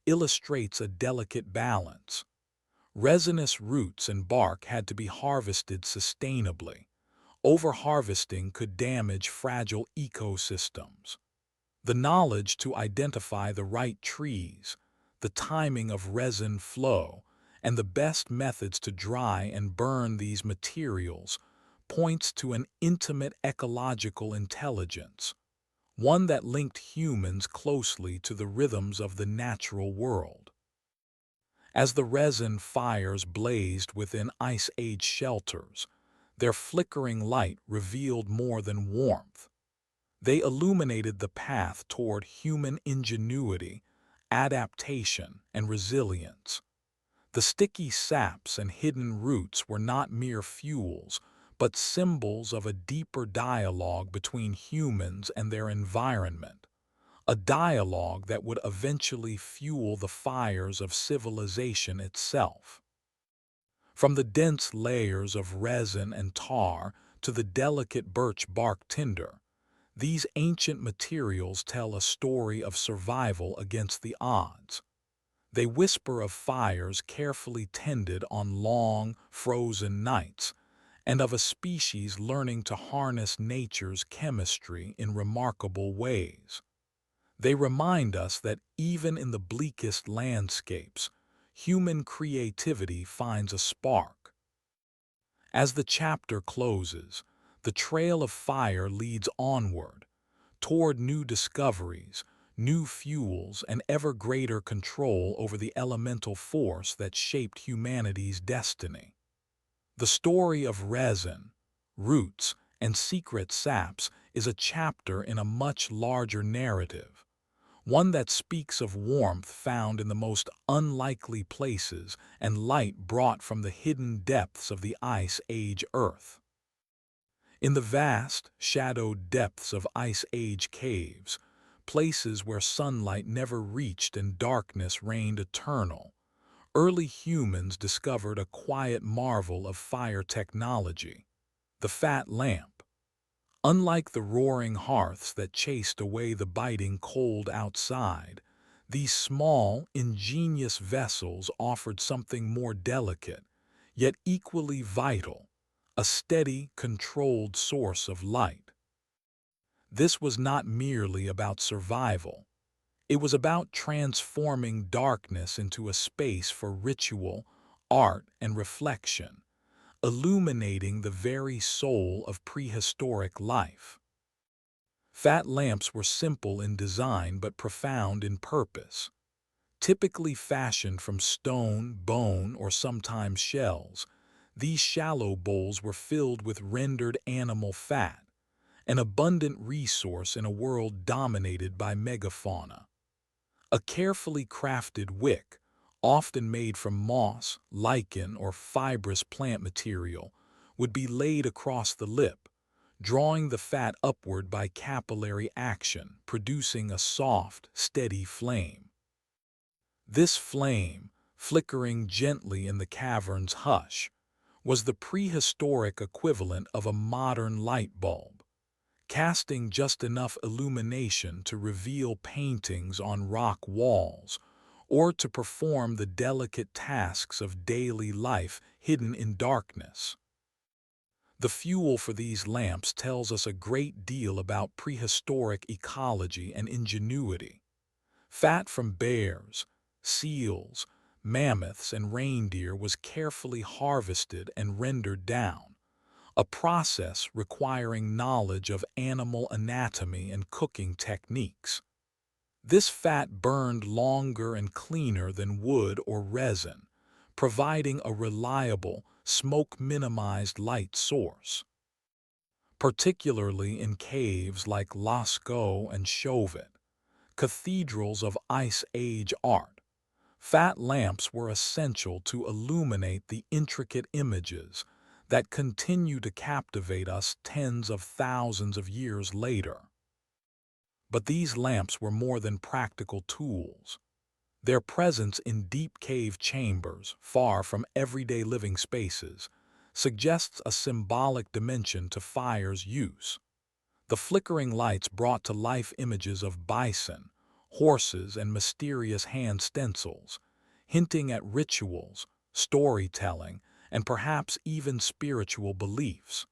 illustrates a delicate balance. Resinous roots and bark had to be harvested sustainably. Overharvesting could damage fragile ecosystems. The knowledge to identify the right trees, the timing of resin flow, and the best methods to dry and burn these materials points to an intimate ecological intelligence, one that linked humans closely to the rhythms of the natural world. As the resin fires blazed within Ice Age shelters, their flickering light revealed more than warmth. They illuminated the path toward human ingenuity, adaptation, and resilience. The sticky saps and hidden roots were not mere fuels, but symbols of a deeper dialogue between humans and their environment, a dialogue that would eventually fuel the fires of civilization itself. From the dense layers of resin and tar to the delicate birch bark tinder, these ancient materials tell a story of survival against the odds. They whisper of fires carefully tended on long, frozen nights, and of a species learning to harness nature's chemistry in remarkable ways. They remind us that even in the bleakest landscapes, human creativity finds a spark. As the chapter closes, the trail of fire leads onward, toward new discoveries, new fuels, and ever greater control over the elemental force that shaped humanity's destiny. The story of resin, roots, and secret saps is a chapter in a much larger narrative, one that speaks of warmth found in the most unlikely places and light brought from the hidden depths of the Ice Age Earth. In the vast, shadowed depths of Ice Age caves, places where sunlight never reached and darkness reigned eternal, early humans discovered a quiet marvel of fire technology, the fat lamp. Unlike the roaring hearths that chased away the biting cold outside, these small, ingenious vessels offered something more delicate, yet equally vital, a steady, controlled source of light. This was not merely about survival. It was about transforming darkness into a space for ritual, art, and reflection, illuminating the very soul of prehistoric life. Fat lamps were simple in design but profound in purpose. Typically fashioned from stone, bone, or sometimes shells, These shallow bowls were filled with rendered animal fat, an abundant resource in a world dominated by megafauna. A carefully crafted wick, often made from moss, lichen, or fibrous plant material, would be laid across the lip, drawing the fat upward by capillary action, producing a soft, steady flame. This flame, flickering gently in the cavern's hush, was the prehistoric equivalent of a modern light bulb, casting just enough illumination to reveal paintings on rock walls or to perform the delicate tasks of daily life hidden in darkness. The fuel for these lamps tells us a great deal about prehistoric ecology and ingenuity. Fat from bears, seals, mammoths, and reindeer was carefully harvested and rendered down, a process requiring knowledge of animal anatomy and cooking techniques. This fat burned longer and cleaner than wood or resin, providing a reliable, smoke-minimized light source. Particularly in caves like Lascaux and Chauvet, cathedrals of Ice Age art, fat lamps were essential to illuminate the intricate images that continue to captivate us tens of thousands of years later. But these lamps were more than practical tools. Their presence in deep cave chambers, far from everyday living spaces, suggests a symbolic dimension to fire's use. The flickering lights brought to life images of bison, horses, and mysterious hand stencils, hinting at rituals, storytelling, and perhaps even spiritual beliefs.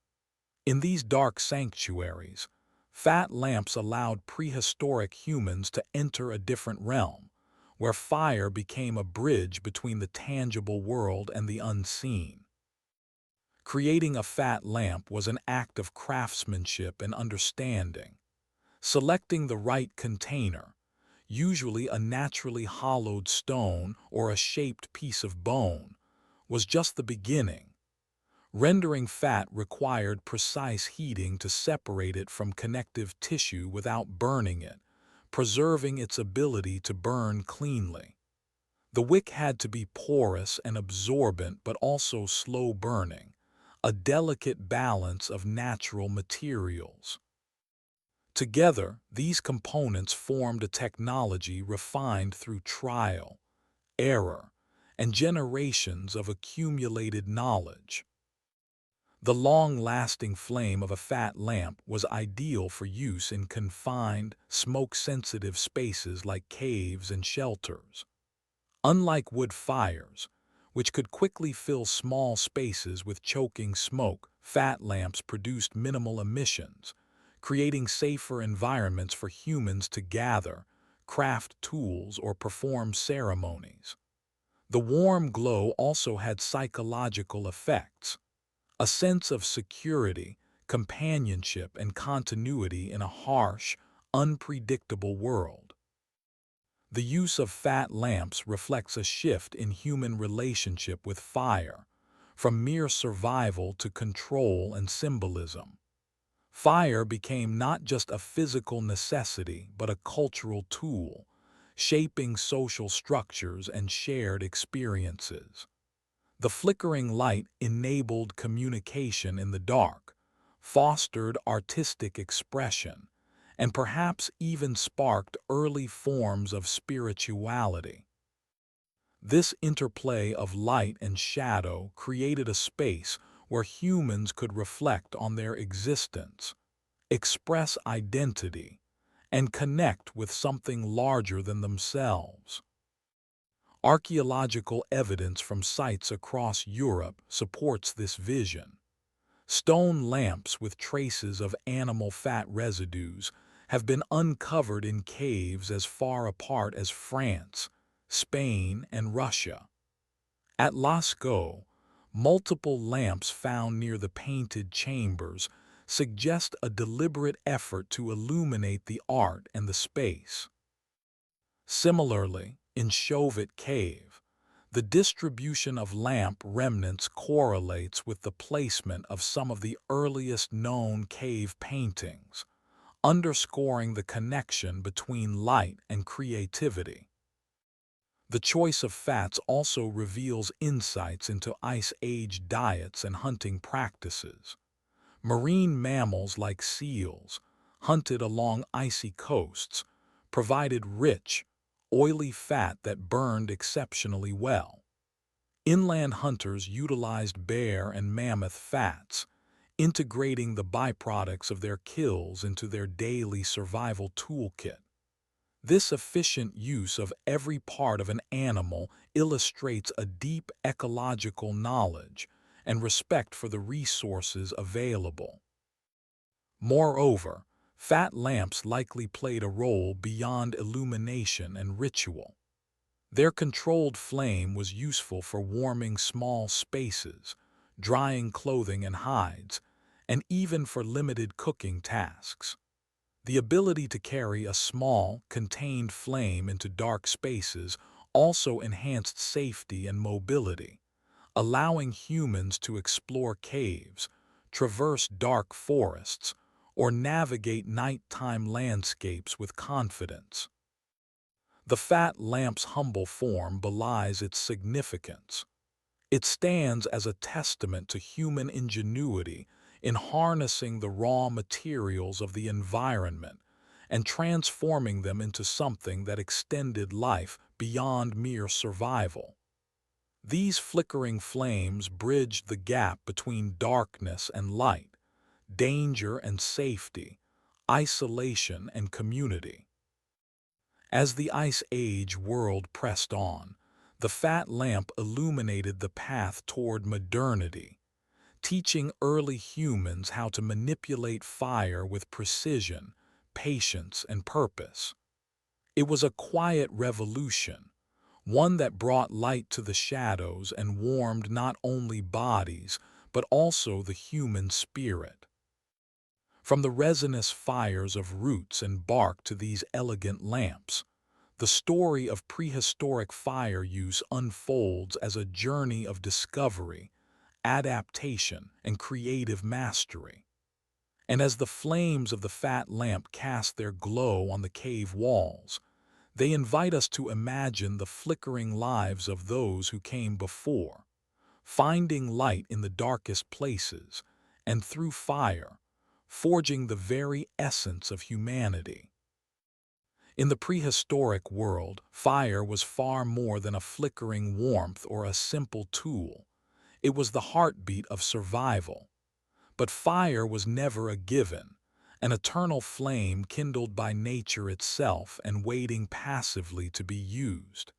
In these dark sanctuaries, fat lamps allowed prehistoric humans to enter a different realm, where fire became a bridge between the tangible world and the unseen. Creating a fat lamp was an act of craftsmanship and understanding. Selecting the right container, usually a naturally hollowed stone or a shaped piece of bone, was just the beginning. Rendering fat required precise heating to separate it from connective tissue without burning it, preserving its ability to burn cleanly. The wick had to be porous and absorbent but also slow burning, a delicate balance of natural materials. Together, these components formed a technology refined through trial, error, and generations of accumulated knowledge. The long-lasting flame of a fat lamp was ideal for use in confined, smoke-sensitive spaces like caves and shelters. Unlike wood fires, which could quickly fill small spaces with choking smoke, fat lamps produced minimal emissions, creating safer environments for humans to gather, craft tools, or perform ceremonies. The warm glow also had psychological effects. A sense of security, companionship, and continuity in a harsh, unpredictable world. The use of fat lamps reflects a shift in human relationship with fire, from mere survival to control and symbolism. Fire became not just a physical necessity but a cultural tool, shaping social structures and shared experiences. The flickering light enabled communication in the dark, fostered artistic expression, and perhaps even sparked early forms of spirituality. This interplay of light and shadow created a space where humans could reflect on their existence, express identity, and connect with something larger than themselves. Archaeological evidence from sites across Europe supports this vision. Stone lamps with traces of animal fat residues have been uncovered in caves as far apart as France, Spain, and Russia. At Lascaux, multiple lamps found near the painted chambers suggest a deliberate effort to illuminate the art and the space. Similarly, in Chauvet Cave, The distribution of lamp remnants correlates with the placement of some of the earliest known cave paintings, underscoring the connection between light and creativity. The choice of fats also reveals insights into Ice Age diets and hunting practices. Marine mammals like seals, hunted along icy coasts, provided rich, oily fat that burned exceptionally well. Inland hunters utilized bear and mammoth fats, integrating the byproducts of their kills into their daily survival toolkit. This efficient use of every part of an animal illustrates a deep ecological knowledge and respect for the resources available. Moreover, fat lamps likely played a role beyond illumination and ritual. Their controlled flame was useful for warming small spaces, drying clothing and hides, and even for limited cooking tasks. The ability to carry a small, contained flame into dark spaces also enhanced safety and mobility, allowing humans to explore caves, traverse dark forests, or navigate nighttime landscapes with confidence. The fat lamp's humble form belies its significance. It stands as a testament to human ingenuity in harnessing the raw materials of the environment and transforming them into something that extended life beyond mere survival. These flickering flames bridged the gap between darkness and light, danger and safety, isolation and community. As the Ice Age world pressed on, the fat lamp illuminated the path toward modernity, teaching early humans how to manipulate fire with precision, patience, and purpose. It was a quiet revolution, one that brought light to the shadows and warmed not only bodies, but also the human spirit. From the resinous fires of roots and bark to these elegant lamps, the story of prehistoric fire use unfolds as a journey of discovery, adaptation, and creative mastery. And as the flames of the fat lamp cast their glow on the cave walls, they invite us to imagine the flickering lives of those who came before, finding light in the darkest places, and through fire, forging the very essence of humanity. In the prehistoric world, fire was far more than a flickering warmth or a simple tool. It was the heartbeat of survival. But fire was never a given, an eternal flame kindled by nature itself and waiting passively to be used.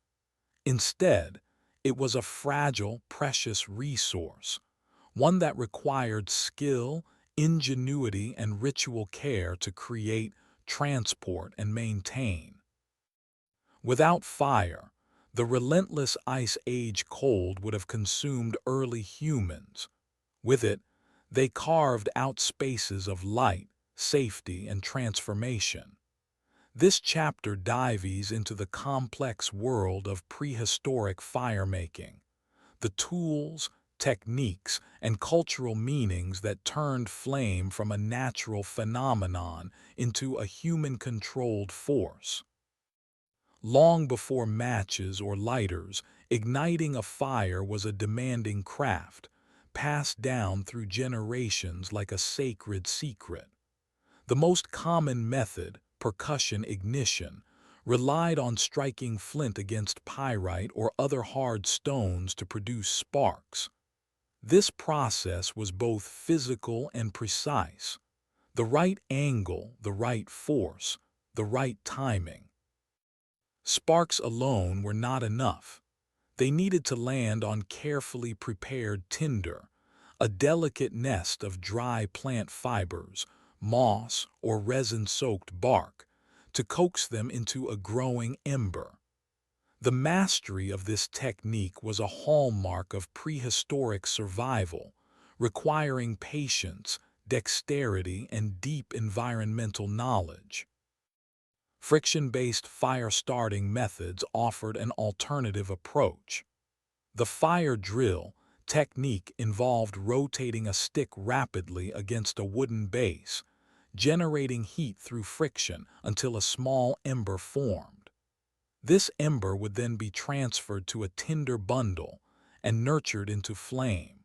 Instead, it was a fragile, precious resource, one that required skill, ingenuity, and ritual care to create, transport, and maintain. Without fire, the relentless Ice Age cold would have consumed early humans. With it, they carved out spaces of light, safety, and transformation. This chapter dives into the complex world of prehistoric firemaking, the tools, techniques, and cultural meanings that turned flame from a natural phenomenon into a human-controlled force. Long before matches or lighters, igniting a fire was a demanding craft, passed down through generations like a sacred secret. The most common method, percussion ignition, relied on striking flint against pyrite or other hard stones to produce sparks. This process was both physical and precise. The right angle, the right force, the right timing. Sparks alone were not enough. They needed to land on carefully prepared tinder, a delicate nest of dry plant fibers, moss, or resin-soaked bark, to coax them into a growing ember. The mastery of this technique was a hallmark of prehistoric survival, requiring patience, dexterity, and deep environmental knowledge. Friction-based fire-starting methods offered an alternative approach. The fire drill technique involved rotating a stick rapidly against a wooden base, generating heat through friction until a small ember formed. This ember would then be transferred to a tinder bundle and nurtured into flame.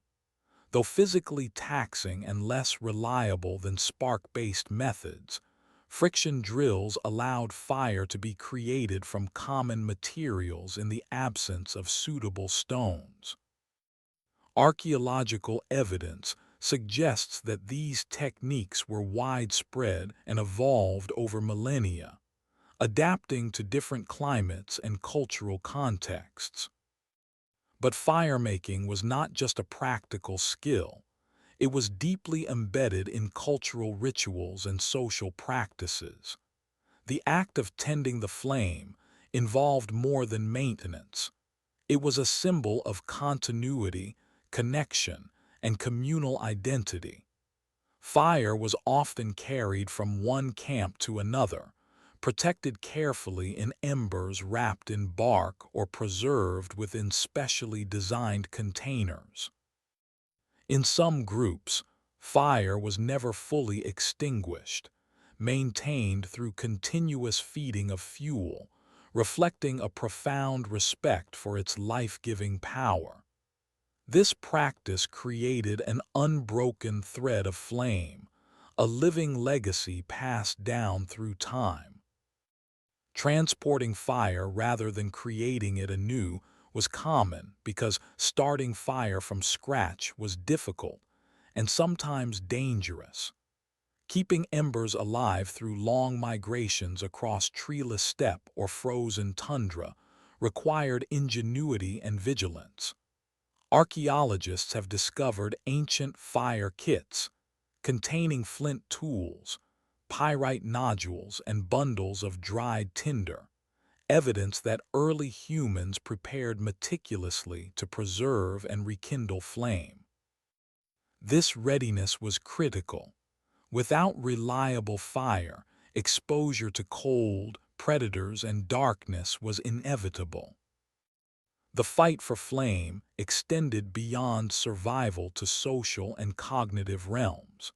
Though physically taxing and less reliable than spark-based methods, friction drills allowed fire to be created from common materials in the absence of suitable stones. Archaeological evidence suggests that these techniques were widespread and evolved over millennia, adapting to different climates and cultural contexts. But firemaking was not just a practical skill. It was deeply embedded in cultural rituals and social practices. The act of tending the flame involved more than maintenance. It was a symbol of continuity, connection, and communal identity. Fire was often carried from one camp to another, protected carefully in embers wrapped in bark or preserved within specially designed containers. In some groups, fire was never fully extinguished, maintained through continuous feeding of fuel, reflecting a profound respect for its life-giving power. This practice created an unbroken thread of flame, a living legacy passed down through time. Transporting fire rather than creating it anew was common because starting fire from scratch was difficult and sometimes dangerous. Keeping embers alive through long migrations across treeless steppe or frozen tundra required ingenuity and vigilance. Archaeologists have discovered ancient fire kits containing flint tools, pyrite nodules, and bundles of dried tinder, evidence that early humans prepared meticulously to preserve and rekindle flame. This readiness was critical. Without reliable fire, exposure to cold, predators, and darkness was inevitable. The fight for flame extended beyond survival to social and cognitive realms.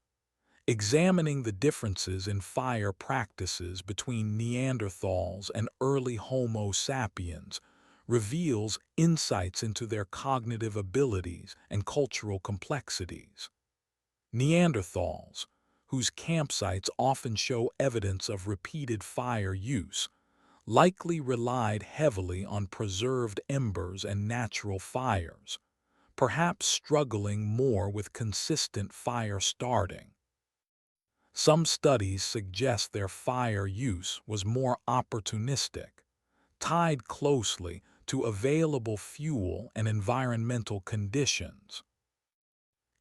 Examining the differences in fire practices between Neanderthals and early Homo sapiens reveals insights into their cognitive abilities and cultural complexities. Neanderthals, whose campsites often show evidence of repeated fire use, likely relied heavily on preserved embers and natural fires, perhaps struggling more with consistent fire starting. Some studies suggest their fire use was more opportunistic, tied closely to available fuel and environmental conditions.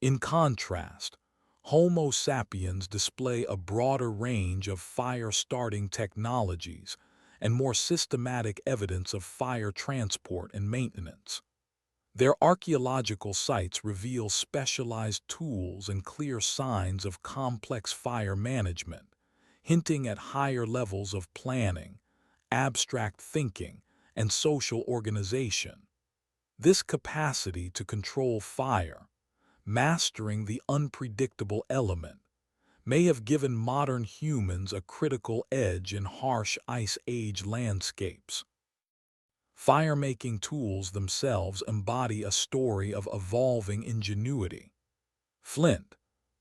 In contrast, Homo sapiens display a broader range of fire-starting technologies and more systematic evidence of fire transport and maintenance. Their archaeological sites reveal specialized tools and clear signs of complex fire management, hinting at higher levels of planning, abstract thinking, and social organization. This capacity to control fire, mastering the unpredictable element, may have given modern humans a critical edge in harsh Ice Age landscapes. Fire-making tools themselves embody a story of evolving ingenuity. Flint,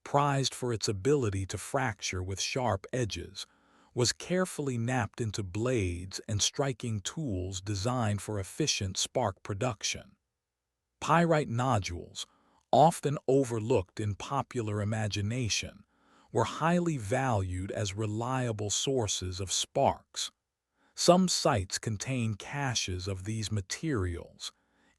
prized for its ability to fracture with sharp edges, was carefully knapped into blades and striking tools designed for efficient spark production. Pyrite nodules, often overlooked in popular imagination, were highly valued as reliable sources of sparks. Some sites contain caches of these materials,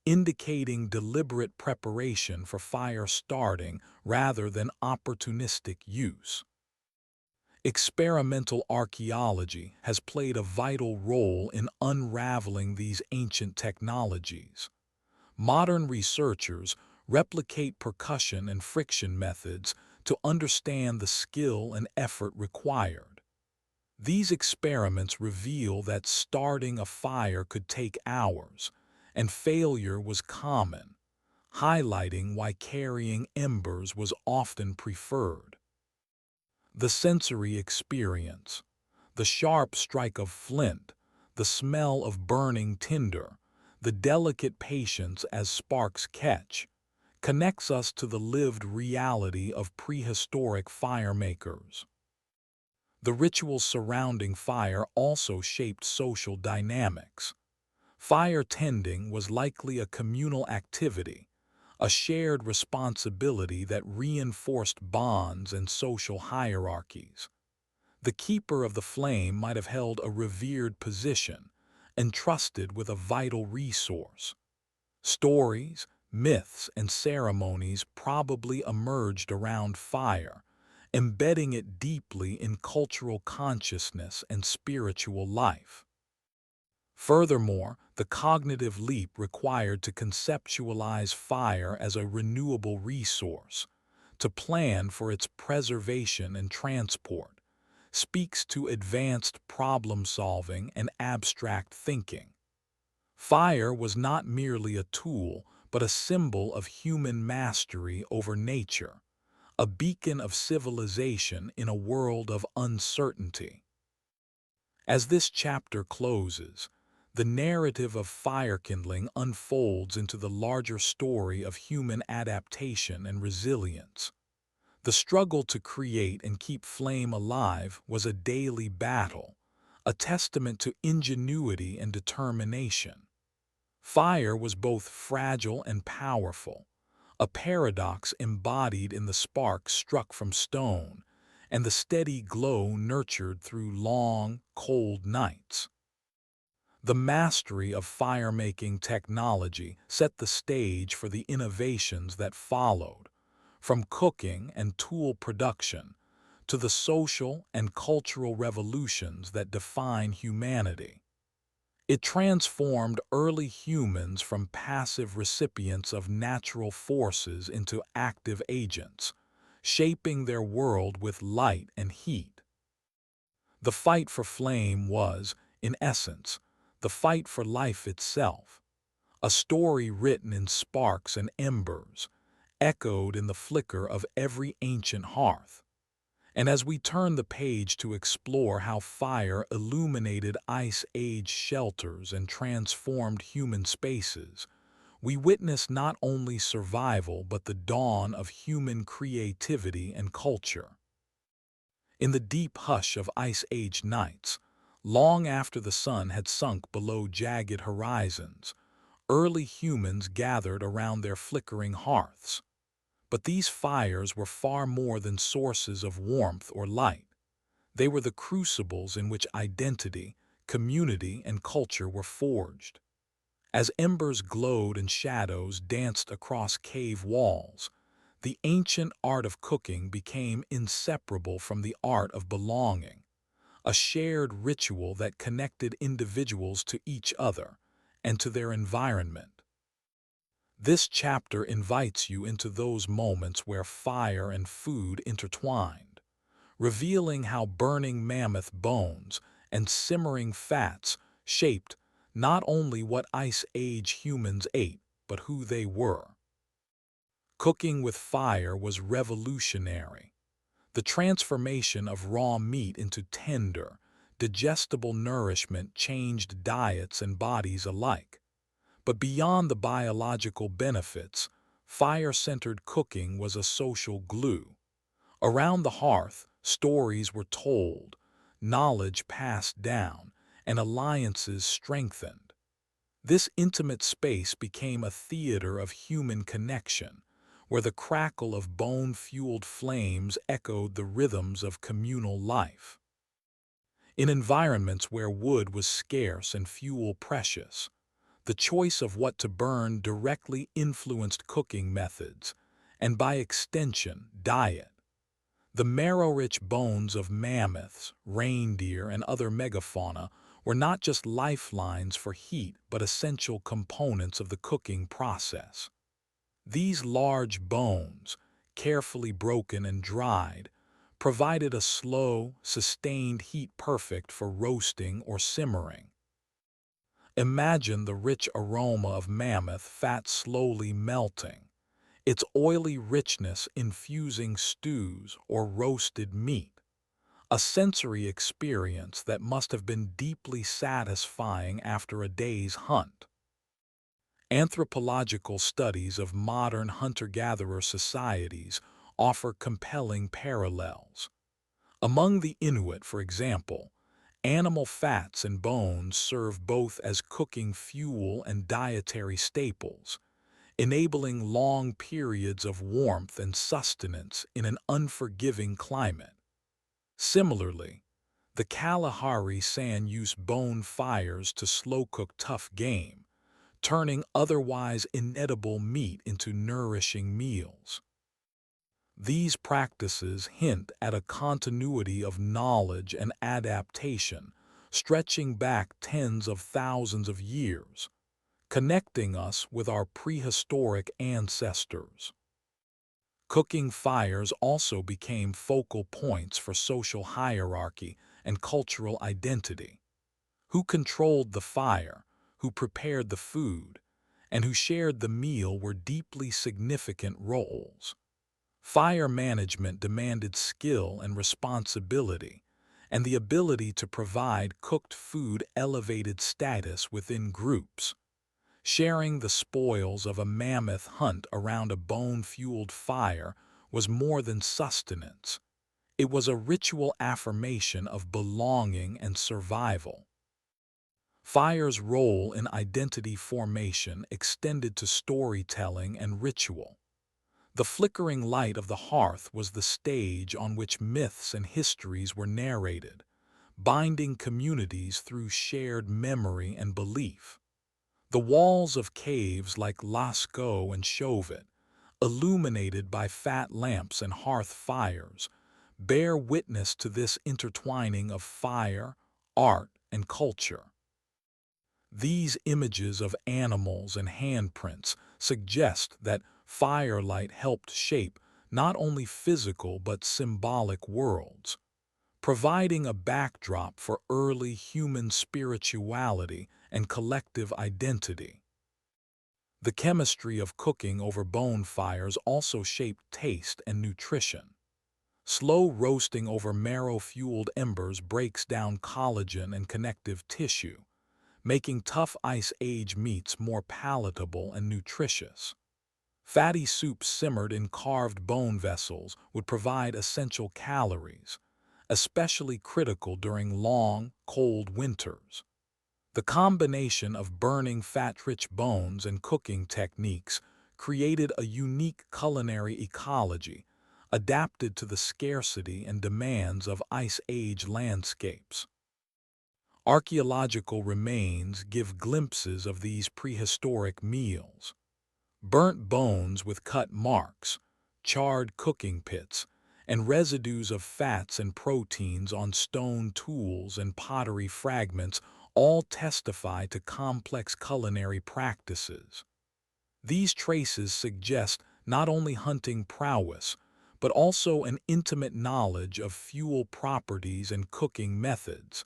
indicating deliberate preparation for fire starting rather than opportunistic use. Experimental archaeology has played a vital role in unraveling these ancient technologies. Modern researchers replicate percussion and friction methods to understand the skill and effort required. These experiments reveal that starting a fire could take hours, and failure was common, highlighting why carrying embers was often preferred. The sensory experience, the sharp strike of flint, the smell of burning tinder, the delicate patience as sparks catch, connects us to the lived reality of prehistoric fire makers. The rituals surrounding fire also shaped social dynamics. Fire tending was likely a communal activity, a shared responsibility that reinforced bonds and social hierarchies. The keeper of the flame might have held a revered position, entrusted with a vital resource. Stories, myths, and ceremonies probably emerged around fire, embedding it deeply in cultural consciousness and spiritual life. Furthermore, the cognitive leap required to conceptualize fire as a renewable resource, to plan for its preservation and transport, speaks to advanced problem-solving and abstract thinking. Fire was not merely a tool, but a symbol of human mastery over nature, a beacon of civilization in a world of uncertainty. As this chapter closes, the narrative of fire kindling unfolds into the larger story of human adaptation and resilience. The struggle to create and keep flame alive was a daily battle, a testament to ingenuity and determination. Fire was both fragile and powerful, a paradox embodied in the spark struck from stone and the steady glow nurtured through long, cold nights. The mastery of fire-making technology set the stage for the innovations that followed, from cooking and tool production to the social and cultural revolutions that define humanity. It transformed early humans from passive recipients of natural forces into active agents, shaping their world with light and heat. The fight for flame was, in essence, the fight for life itself, a story written in sparks and embers, echoed in the flicker of every ancient hearth. And as we turn the page to explore how fire illuminated Ice Age shelters and transformed human spaces, we witness not only survival but the dawn of human creativity and culture. In the deep hush of Ice Age nights, long after the sun had sunk below jagged horizons, early humans gathered around their flickering hearths. But these fires were far more than sources of warmth or light. They were the crucibles in which identity, community, and culture were forged. As embers glowed and shadows danced across cave walls, the ancient art of cooking became inseparable from the art of belonging, a shared ritual that connected individuals to each other and to their environment. This chapter invites you into those moments where fire and food intertwined, revealing how burning mammoth bones and simmering fats shaped not only what Ice Age humans ate, but who they were. Cooking with fire was revolutionary. The transformation of raw meat into tender, digestible nourishment changed diets and bodies alike. But beyond the biological benefits, fire-centered cooking was a social glue. Around the hearth, stories were told, knowledge passed down, and alliances strengthened. This intimate space became a theater of human connection, where the crackle of bone-fueled flames echoed the rhythms of communal life. In environments where wood was scarce and fuel precious, the choice of what to burn directly influenced cooking methods, and by extension, diet. The marrow-rich bones of mammoths, reindeer, and other megafauna were not just lifelines for heat but essential components of the cooking process. These large bones, carefully broken and dried, provided a slow, sustained heat perfect for roasting or simmering. Imagine the rich aroma of mammoth fat slowly melting, its oily richness infusing stews or roasted meat, a sensory experience that must have been deeply satisfying after a day's hunt. Anthropological studies of modern hunter-gatherer societies offer compelling parallels. Among the Inuit, for example, animal fats and bones serve both as cooking fuel and dietary staples, enabling long periods of warmth and sustenance in an unforgiving climate. Similarly, the Kalahari San use bone fires to slow-cook tough game, turning otherwise inedible meat into nourishing meals. These practices hint at a continuity of knowledge and adaptation, stretching back tens of thousands of years, connecting us with our prehistoric ancestors. Cooking fires also became focal points for social hierarchy and cultural identity. Who controlled the fire, who prepared the food, and who shared the meal were deeply significant roles. Fire management demanded skill and responsibility, and the ability to provide cooked food elevated status within groups. Sharing the spoils of a mammoth hunt around a bone-fueled fire was more than sustenance. It was a ritual affirmation of belonging and survival. Fire's role in identity formation extended to storytelling and ritual. The flickering light of the hearth was the stage on which myths and histories were narrated, binding communities through shared memory and belief. The walls of caves like Lascaux and Chauvet, illuminated by fat lamps and hearth fires, bear witness to this intertwining of fire, art, and culture. These images of animals and handprints suggest that firelight helped shape not only physical but symbolic worlds, providing a backdrop for early human spirituality and collective identity. The chemistry of cooking over bone fires also shaped taste and nutrition. Slow roasting over marrow-fueled embers breaks down collagen and connective tissue, making tough Ice Age meats more palatable and nutritious. Fatty soups simmered in carved bone vessels would provide essential calories, especially critical during long, cold winters. The combination of burning fat-rich bones and cooking techniques created a unique culinary ecology adapted to the scarcity and demands of Ice Age landscapes. Archaeological remains give glimpses of these prehistoric meals. Burnt bones with cut marks, charred cooking pits, and residues of fats and proteins on stone tools and pottery fragments all testify to complex culinary practices. These traces suggest not only hunting prowess, but also an intimate knowledge of fuel properties and cooking methods,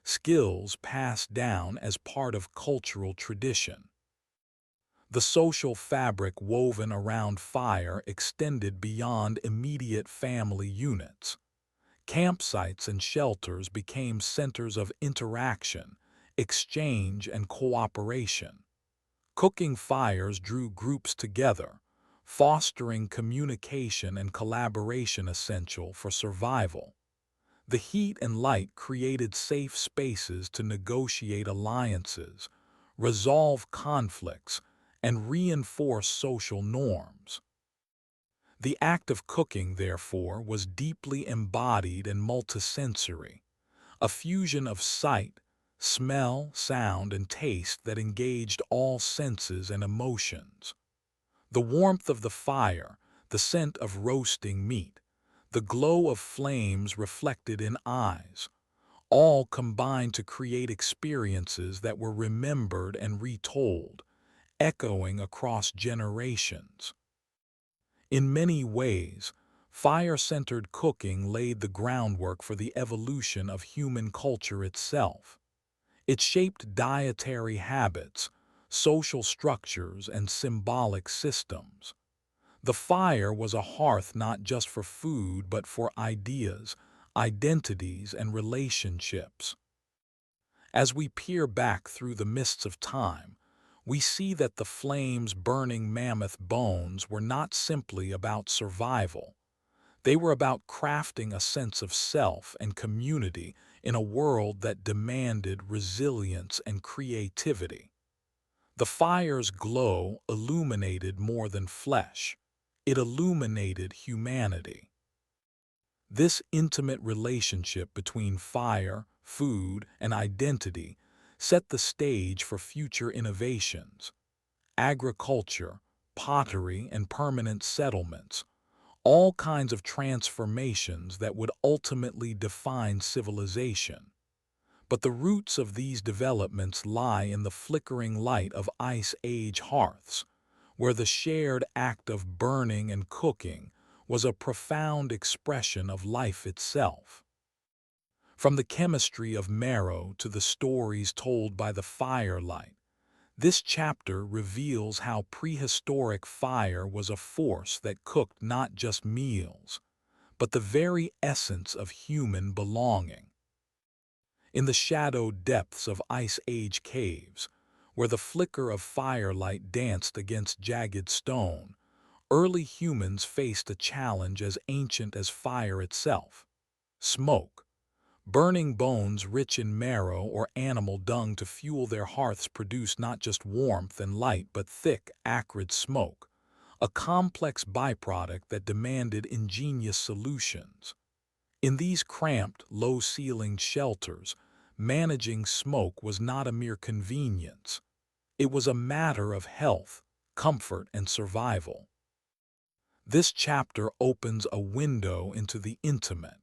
skills passed down as part of cultural tradition. The social fabric woven around fire extended beyond immediate family units. Campsites and shelters became centers of interaction, exchange, and cooperation. Cooking fires drew groups together, fostering communication and collaboration essential for survival. The heat and light created safe spaces to negotiate alliances, resolve conflicts, and reinforce social norms. The act of cooking, therefore, was deeply embodied and multisensory, a fusion of sight, smell, sound, and taste that engaged all senses and emotions. The warmth of the fire, the scent of roasting meat, the glow of flames reflected in eyes, all combined to create experiences that were remembered and retold, echoing across generations. In many ways, fire-centered cooking laid the groundwork for the evolution of human culture itself. It shaped dietary habits, social structures, and symbolic systems. The fire was a hearth not just for food but for ideas, identities, and relationships. As we peer back through the mists of time, we see that the flames burning mammoth bones were not simply about survival. They were about crafting a sense of self and community in a world that demanded resilience and creativity. The fire's glow illuminated more than flesh. It illuminated humanity. This intimate relationship between fire, food, and identity set the stage for future innovations. Agriculture, pottery, and permanent settlements, all kinds of transformations that would ultimately define civilization. But the roots of these developments lie in the flickering light of Ice Age hearths, where the shared act of burning and cooking was a profound expression of life itself. From the chemistry of marrow to the stories told by the firelight, this chapter reveals how prehistoric fire was a force that cooked not just meals, but the very essence of human belonging. In the shadowed depths of Ice Age caves, where the flicker of firelight danced against jagged stone, early humans faced a challenge as ancient as fire itself: smoke. Burning bones rich in marrow or animal dung to fuel their hearths produced not just warmth and light but thick, acrid smoke, a complex byproduct that demanded ingenious solutions. In these cramped, low-ceilinged shelters, managing smoke was not a mere convenience. It was a matter of health, comfort, and survival. This chapter opens a window into the intimate,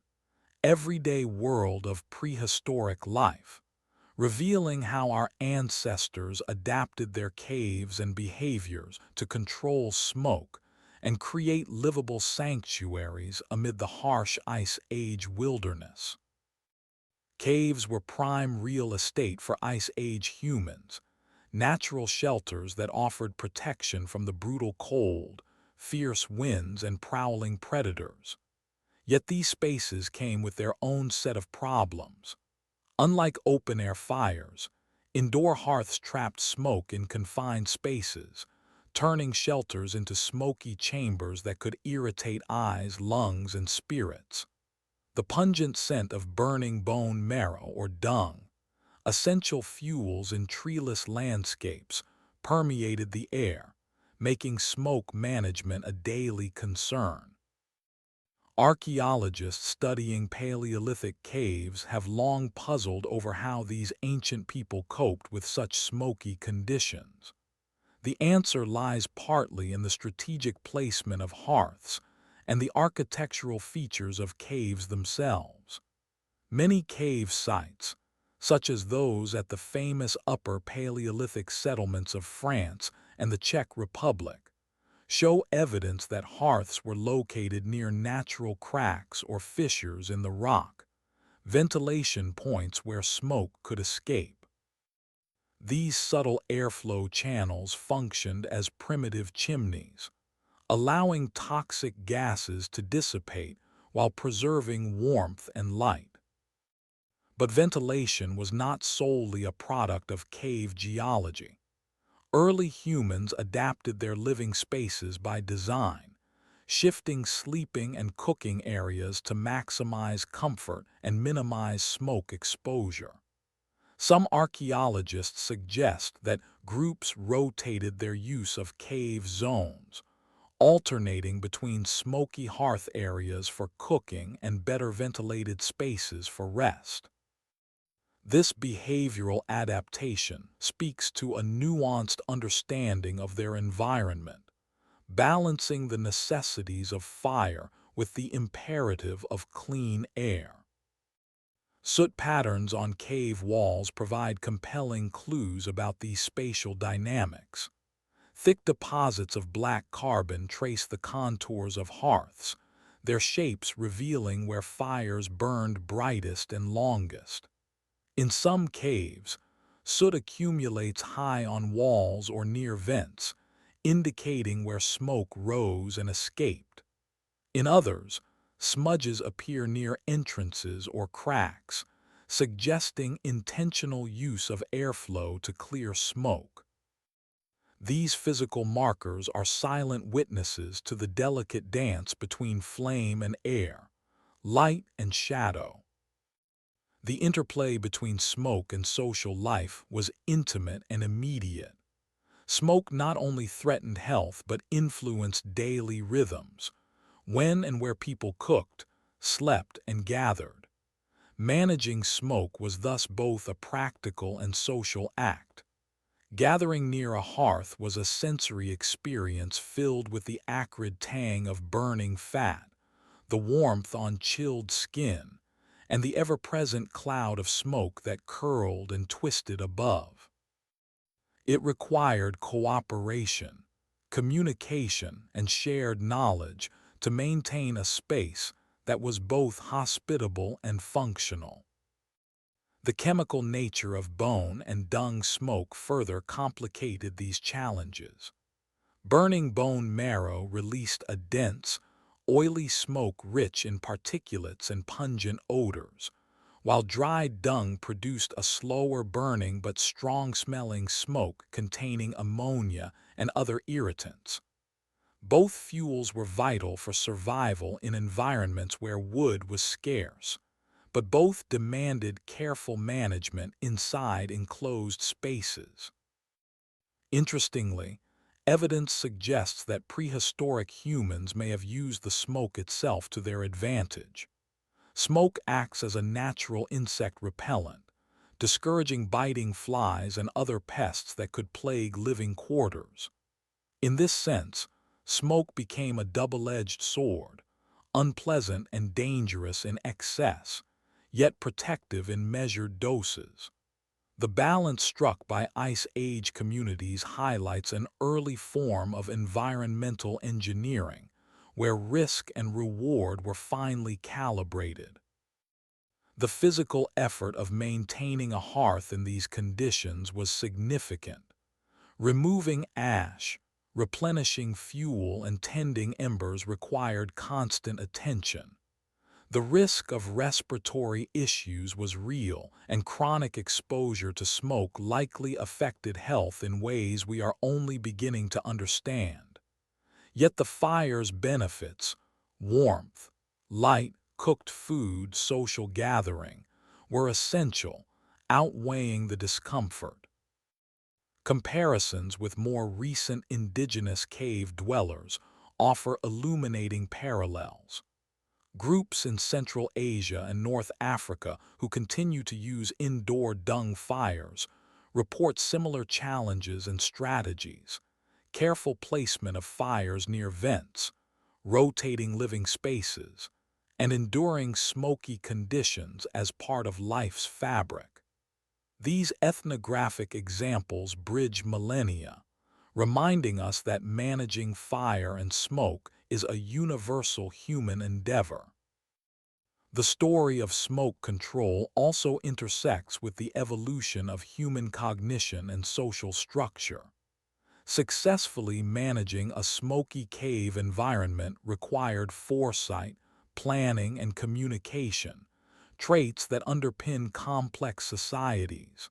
everyday world of prehistoric life, revealing how our ancestors adapted their caves and behaviors to control smoke and create livable sanctuaries amid the harsh Ice Age wilderness. Caves were prime real estate for Ice Age humans, natural shelters that offered protection from the brutal cold, fierce winds, and prowling predators. Yet these spaces came with their own set of problems. Unlike open-air fires, indoor hearths trapped smoke in confined spaces, turning shelters into smoky chambers that could irritate eyes, lungs, and spirits. The pungent scent of burning bone marrow or dung, essential fuels in treeless landscapes, permeated the air, making smoke management a daily concern. Archaeologists studying Paleolithic caves have long puzzled over how these ancient people coped with such smoky conditions. The answer lies partly in the strategic placement of hearths and the architectural features of caves themselves. Many cave sites, such as those at the famous Upper Paleolithic settlements of France and the Czech Republic, show evidence that hearths were located near natural cracks or fissures in the rock, ventilation points where smoke could escape. These subtle airflow channels functioned as primitive chimneys, allowing toxic gases to dissipate while preserving warmth and light. But ventilation was not solely a product of cave geology. Early humans adapted their living spaces by design, shifting sleeping and cooking areas to maximize comfort and minimize smoke exposure. Some archaeologists suggest that groups rotated their use of cave zones, alternating between smoky hearth areas for cooking and better ventilated spaces for rest. This behavioral adaptation speaks to a nuanced understanding of their environment, balancing the necessities of fire with the imperative of clean air. Soot patterns on cave walls provide compelling clues about these spatial dynamics. Thick deposits of black carbon trace the contours of hearths, their shapes revealing where fires burned brightest and longest. In some caves, Soot accumulates high on walls or near vents, indicating where smoke rose and escaped. In others, smudges appear near entrances or cracks, suggesting intentional use of airflow to clear smoke. These physical markers are silent witnesses to the delicate dance between flame and air, light and shadow. The interplay between smoke and social life was intimate and immediate. Smoke not only threatened health but influenced daily rhythms, when and where people cooked, slept, and gathered. Managing smoke was thus both a practical and social act. Gathering near a hearth was a sensory experience filled with the acrid tang of burning fat, the warmth on chilled skin, and the ever-present cloud of smoke that curled and twisted above. It required cooperation, communication, and shared knowledge to maintain a space that was both hospitable and functional. The chemical nature of bone and dung smoke further complicated these challenges. Burning bone marrow released a dense, oily smoke rich in particulates and pungent odors, while dried dung produced a slower burning but strong-smelling smoke containing ammonia and other irritants. Both fuels were vital for survival in environments where wood was scarce, but both demanded careful management inside enclosed spaces. Interestingly, evidence suggests that prehistoric humans may have used the smoke itself to their advantage. Smoke acts as a natural insect repellent, discouraging biting flies and other pests that could plague living quarters. In this sense, smoke became a double-edged sword, unpleasant and dangerous in excess, yet protective in measured doses. The balance struck by Ice Age communities highlights an early form of environmental engineering, where risk and reward were finely calibrated. The physical effort of maintaining a hearth in these conditions was significant. Removing ash, replenishing fuel, and tending embers required constant attention. The risk of respiratory issues was real, and chronic exposure to smoke likely affected health in ways we are only beginning to understand. Yet the fire's benefits, warmth, light, cooked food, social gathering, were essential, outweighing the discomfort. Comparisons with more recent indigenous cave dwellers offer illuminating parallels. Groups in Central Asia and North Africa who continue to use indoor dung fires report similar challenges and strategies. Careful placement of fires near vents, rotating living spaces, and enduring smoky conditions as part of life's fabric. These ethnographic examples bridge millennia, reminding us that managing fire and smoke is a universal human endeavor. The story of smoke control also intersects with the evolution of human cognition and social structure. Successfully managing a smoky cave environment required foresight, planning, and communication, traits that underpin complex societies.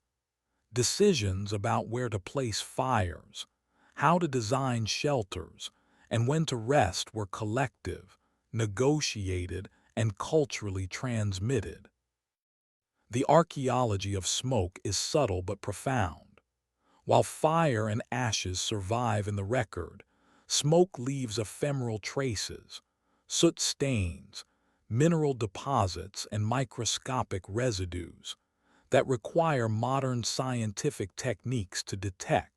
Decisions about where to place fires, how to design shelters, and when to rest were collective, negotiated, and culturally transmitted. The archaeology of smoke is subtle but profound. While fire and ashes survive in the record, smoke leaves ephemeral traces, soot stains, mineral deposits, and microscopic residues that require modern scientific techniques to detect.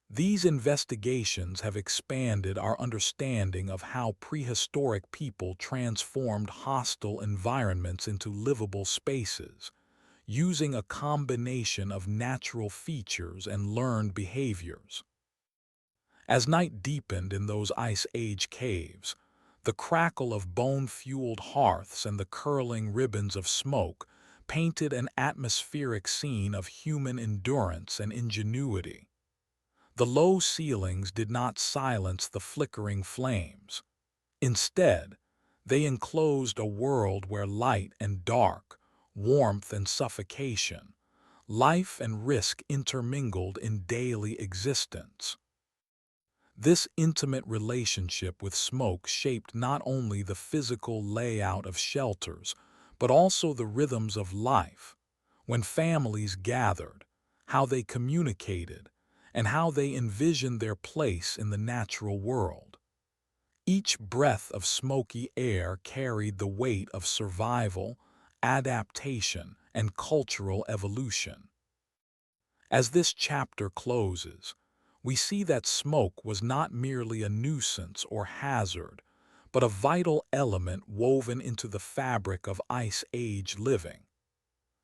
These investigations have expanded our understanding of how prehistoric people transformed hostile environments into livable spaces, using a combination of natural features and learned behaviors. As night deepened in those Ice Age caves, the crackle of bone-fueled hearths and the curling ribbons of smoke painted an atmospheric scene of human endurance and ingenuity. The low ceilings did not silence the flickering flames. Instead, they enclosed a world where light and dark, warmth and suffocation, life and risk intermingled in daily existence. This intimate relationship with smoke shaped not only the physical layout of shelters, but also the rhythms of life, when families gathered, how they communicated, and how they envisioned their place in the natural world. Each breath of smoky air carried the weight of survival, adaptation, and cultural evolution. As this chapter closes, we see that smoke was not merely a nuisance or hazard, but a vital element woven into the fabric of Ice Age living.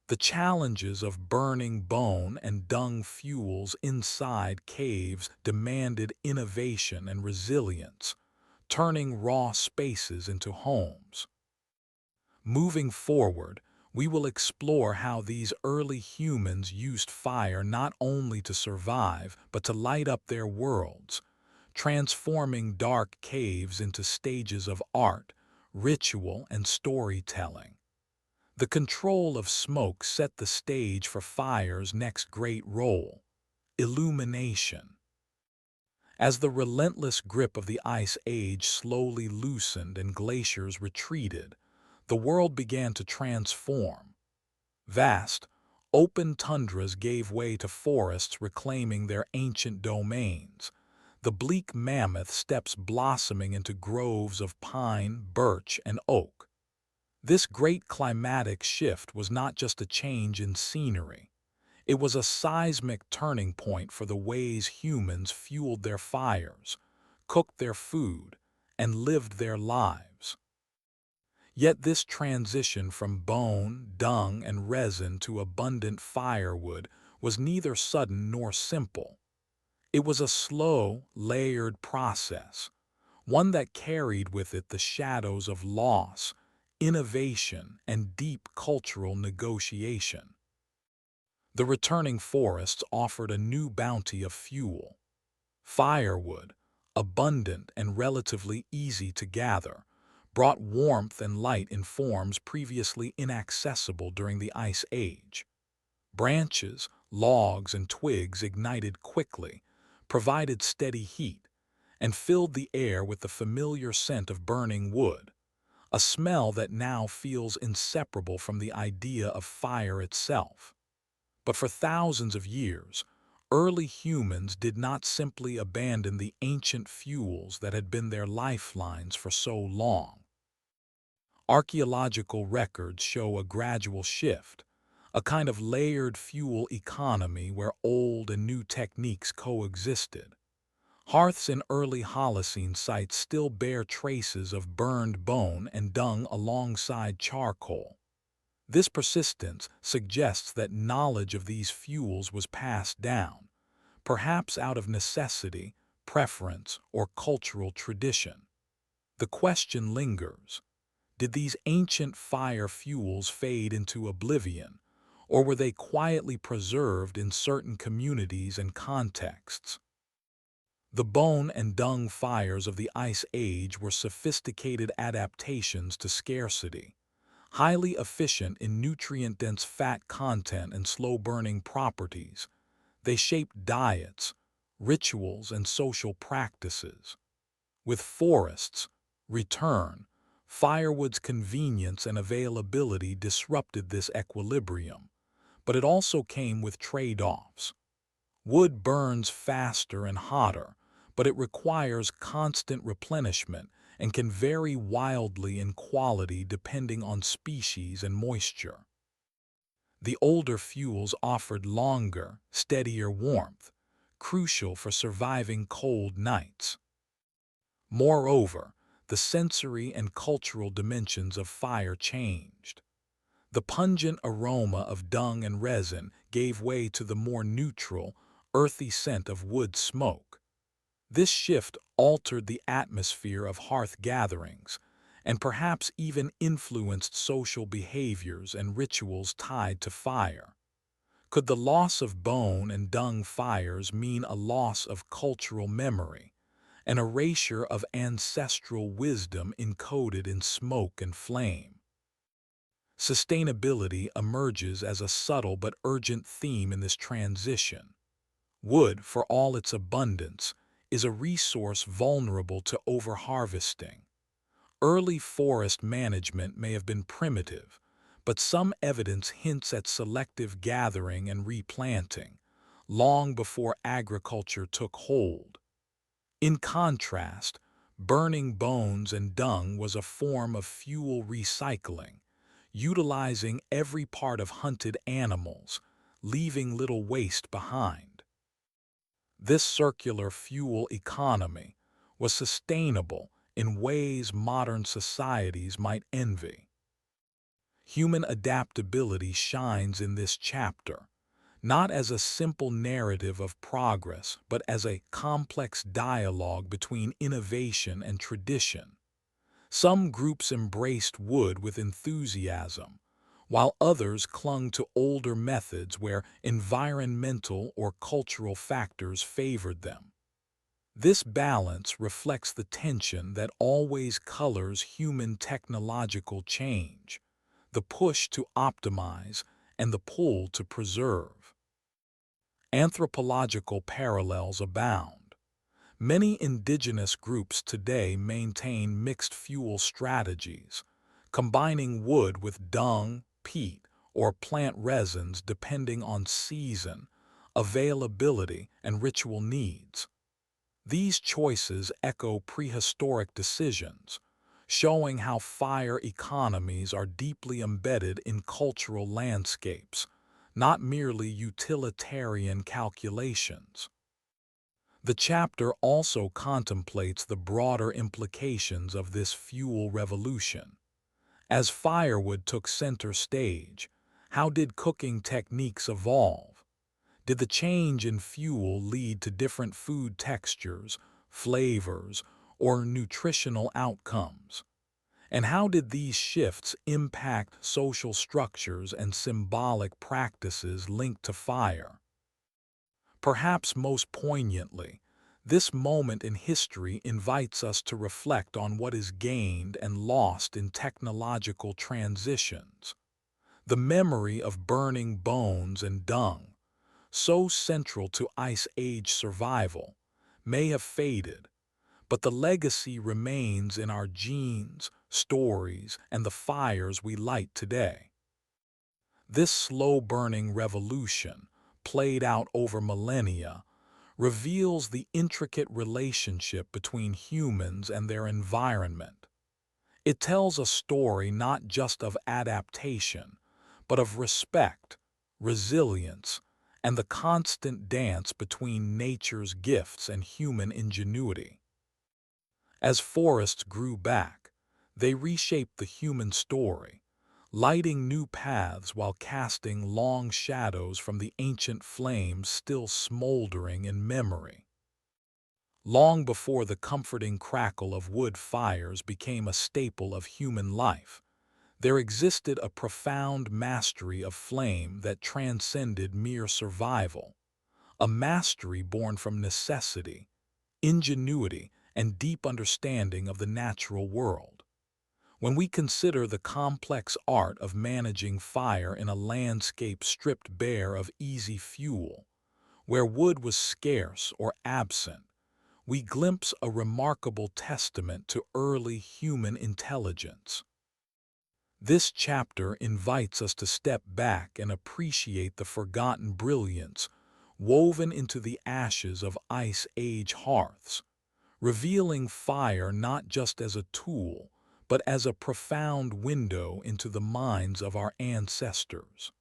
The challenges of burning bone and dung fuels inside caves demanded innovation and resilience, turning raw spaces into homes. Moving forward, we will explore how these early humans used fire not only to survive, but to light up their worlds, transforming dark caves into stages of art, ritual, and storytelling. The control of smoke set the stage for fire's next great role: illumination. As the relentless grip of the Ice Age slowly loosened and glaciers retreated, the world began to transform. Vast, open tundras gave way to forests reclaiming their ancient domains, the bleak mammoth steppes blossoming into groves of pine, birch, and oak. This great climatic shift was not just a change in scenery. It was a seismic turning point for the ways humans fueled their fires, cooked their food, and lived their lives. Yet this transition from bone, dung, and resin to abundant firewood was neither sudden nor simple. It was a slow, layered process, one that carried with it the shadows of loss, innovation, and deep cultural negotiation. The returning forests offered a new bounty of fuel. Firewood, abundant and relatively easy to gather, brought warmth and light in forms previously inaccessible during the Ice Age. Branches, logs, and twigs ignited quickly, provided steady heat, and filled the air with the familiar scent of burning wood, a smell that now feels inseparable from the idea of fire itself. But for thousands of years, early humans did not simply abandon the ancient fuels that had been their lifelines for so long. Archaeological records show a gradual shift, a kind of layered fuel economy where old and new techniques coexisted. Hearths in early Holocene sites still bear traces of burned bone and dung alongside charcoal. This persistence suggests that knowledge of these fuels was passed down, perhaps out of necessity, preference, or cultural tradition. The question lingers: did these ancient fire fuels fade into oblivion, or were they quietly preserved in certain communities and contexts? The bone and dung fires of the Ice Age were sophisticated adaptations to scarcity, highly efficient in nutrient-dense fat content and slow-burning properties. They shaped diets, rituals, and social practices. With forests' return, firewood's convenience and availability disrupted this equilibrium, but it also came with trade-offs. Wood burns faster and hotter, but it requires constant replenishment and can vary wildly in quality depending on species and moisture. The older fuels offered longer, steadier warmth, crucial for surviving cold nights. Moreover, the sensory and cultural dimensions of fire changed. The pungent aroma of dung and resin gave way to the more neutral, earthy scent of wood smoke. This shift altered the atmosphere of hearth gatherings, and perhaps even influenced social behaviors and rituals tied to fire. Could the loss of bone and dung fires mean a loss of cultural memory, an erasure of ancestral wisdom encoded in smoke and flame? Sustainability emerges as a subtle but urgent theme in this transition. Wood, for all its abundance, is a resource vulnerable to overharvesting. Early forest management may have been primitive, but some evidence hints at selective gathering and replanting, long before agriculture took hold. In contrast, burning bones and dung was a form of fuel recycling, utilizing every part of hunted animals, leaving little waste behind. This circular fuel economy was sustainable in ways modern societies might envy. Human adaptability shines in this chapter, not as a simple narrative of progress, but as a complex dialogue between innovation and tradition. Some groups embraced wood with enthusiasm, while others clung to older methods where environmental or cultural factors favored them. This balance reflects the tension that always colors human technological change, the push to optimize and the pull to preserve. Anthropological parallels abound. Many indigenous groups today maintain mixed fuel strategies, combining wood with dung, peat, or plant resins depending on season, availability, and ritual needs. These choices echo prehistoric decisions, showing how fire economies are deeply embedded in cultural landscapes, not merely utilitarian calculations. The chapter also contemplates the broader implications of this fuel revolution. As firewood took center stage, how did cooking techniques evolve? Did the change in fuel lead to different food textures, flavors, or nutritional outcomes? And how did these shifts impact social structures and symbolic practices linked to fire? Perhaps most poignantly, this moment in history invites us to reflect on what is gained and lost in technological transitions. The memory of burning bones and dung, so central to Ice Age survival, may have faded, but the legacy remains in our genes, stories, and the fires we light today. This slow-burning revolution, played out over millennia, reveals the intricate relationship between humans and their environment. It tells a story not just of adaptation, but of respect, resilience, and the constant dance between nature's gifts and human ingenuity. As forests grew back, they reshaped the human story, lighting new paths while casting long shadows from the ancient flames still smoldering in memory. Long before the comforting crackle of wood fires became a staple of human life, there existed a profound mastery of flame that transcended mere survival, a mastery born from necessity, ingenuity, and deep understanding of the natural world. When we consider the complex art of managing fire in a landscape stripped bare of easy fuel, where wood was scarce or absent, we glimpse a remarkable testament to early human intelligence. This chapter invites us to step back and appreciate the forgotten brilliance woven into the ashes of Ice Age hearths, revealing fire not just as a tool, but as a profound window into the minds of our ancestors.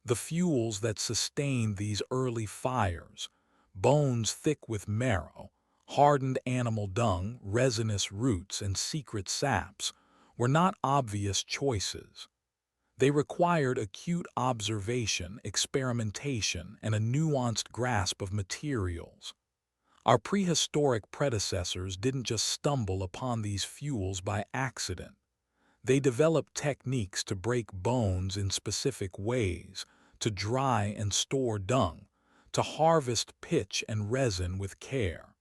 The fuels that sustained these early fires, bones thick with marrow, hardened animal dung, resinous roots, and secret saps, were not obvious choices. They required acute observation, experimentation, and a nuanced grasp of materials. Our prehistoric predecessors didn't just stumble upon these fuels by accident. They developed techniques to break bones in specific ways, to dry and store dung, to harvest pitch and resin with care.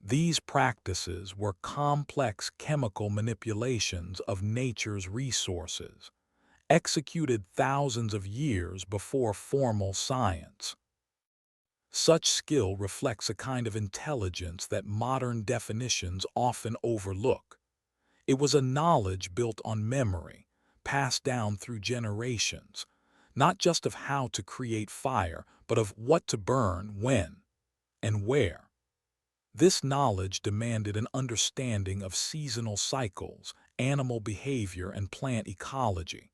These practices were complex chemical manipulations of nature's resources, executed thousands of years before formal science. Such skill reflects a kind of intelligence that modern definitions often overlook. It was a knowledge built on memory, passed down through generations, not just of how to create fire, but of what to burn, when, and where. This knowledge demanded an understanding of seasonal cycles, animal behavior, and plant ecology.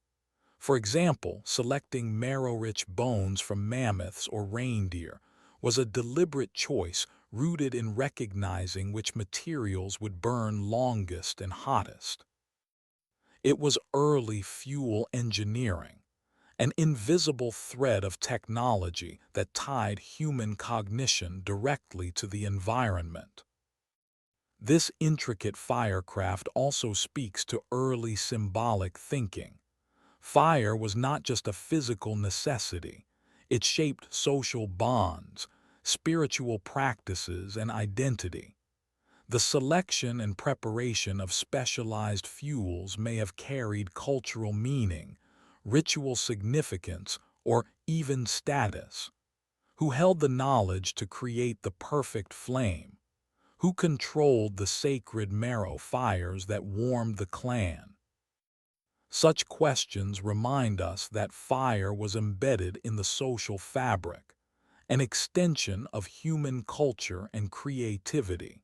For example, selecting marrow-rich bones from mammoths or reindeer was a deliberate choice rooted in recognizing which materials would burn longest and hottest. It was early fuel engineering, an invisible thread of technology that tied human cognition directly to the environment. This intricate firecraft also speaks to early symbolic thinking. Fire was not just a physical necessity. It shaped social bonds, spiritual practices, and identity. The selection and preparation of specialized fuels may have carried cultural meaning, ritual significance, or even status. Who held the knowledge to create the perfect flame? Who controlled the sacred marrow fires that warmed the clan? Such questions remind us that fire was embedded in the social fabric, an extension of human culture and creativity.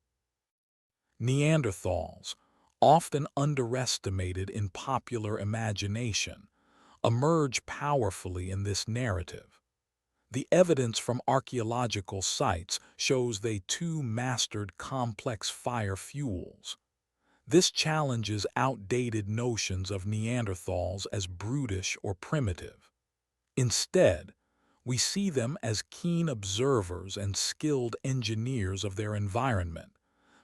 Neanderthals, often underestimated in popular imagination, emerge powerfully in this narrative. The evidence from archaeological sites shows they too mastered complex fire fuels. This challenges outdated notions of Neanderthals as brutish or primitive. Instead, we see them as keen observers and skilled engineers of their environment,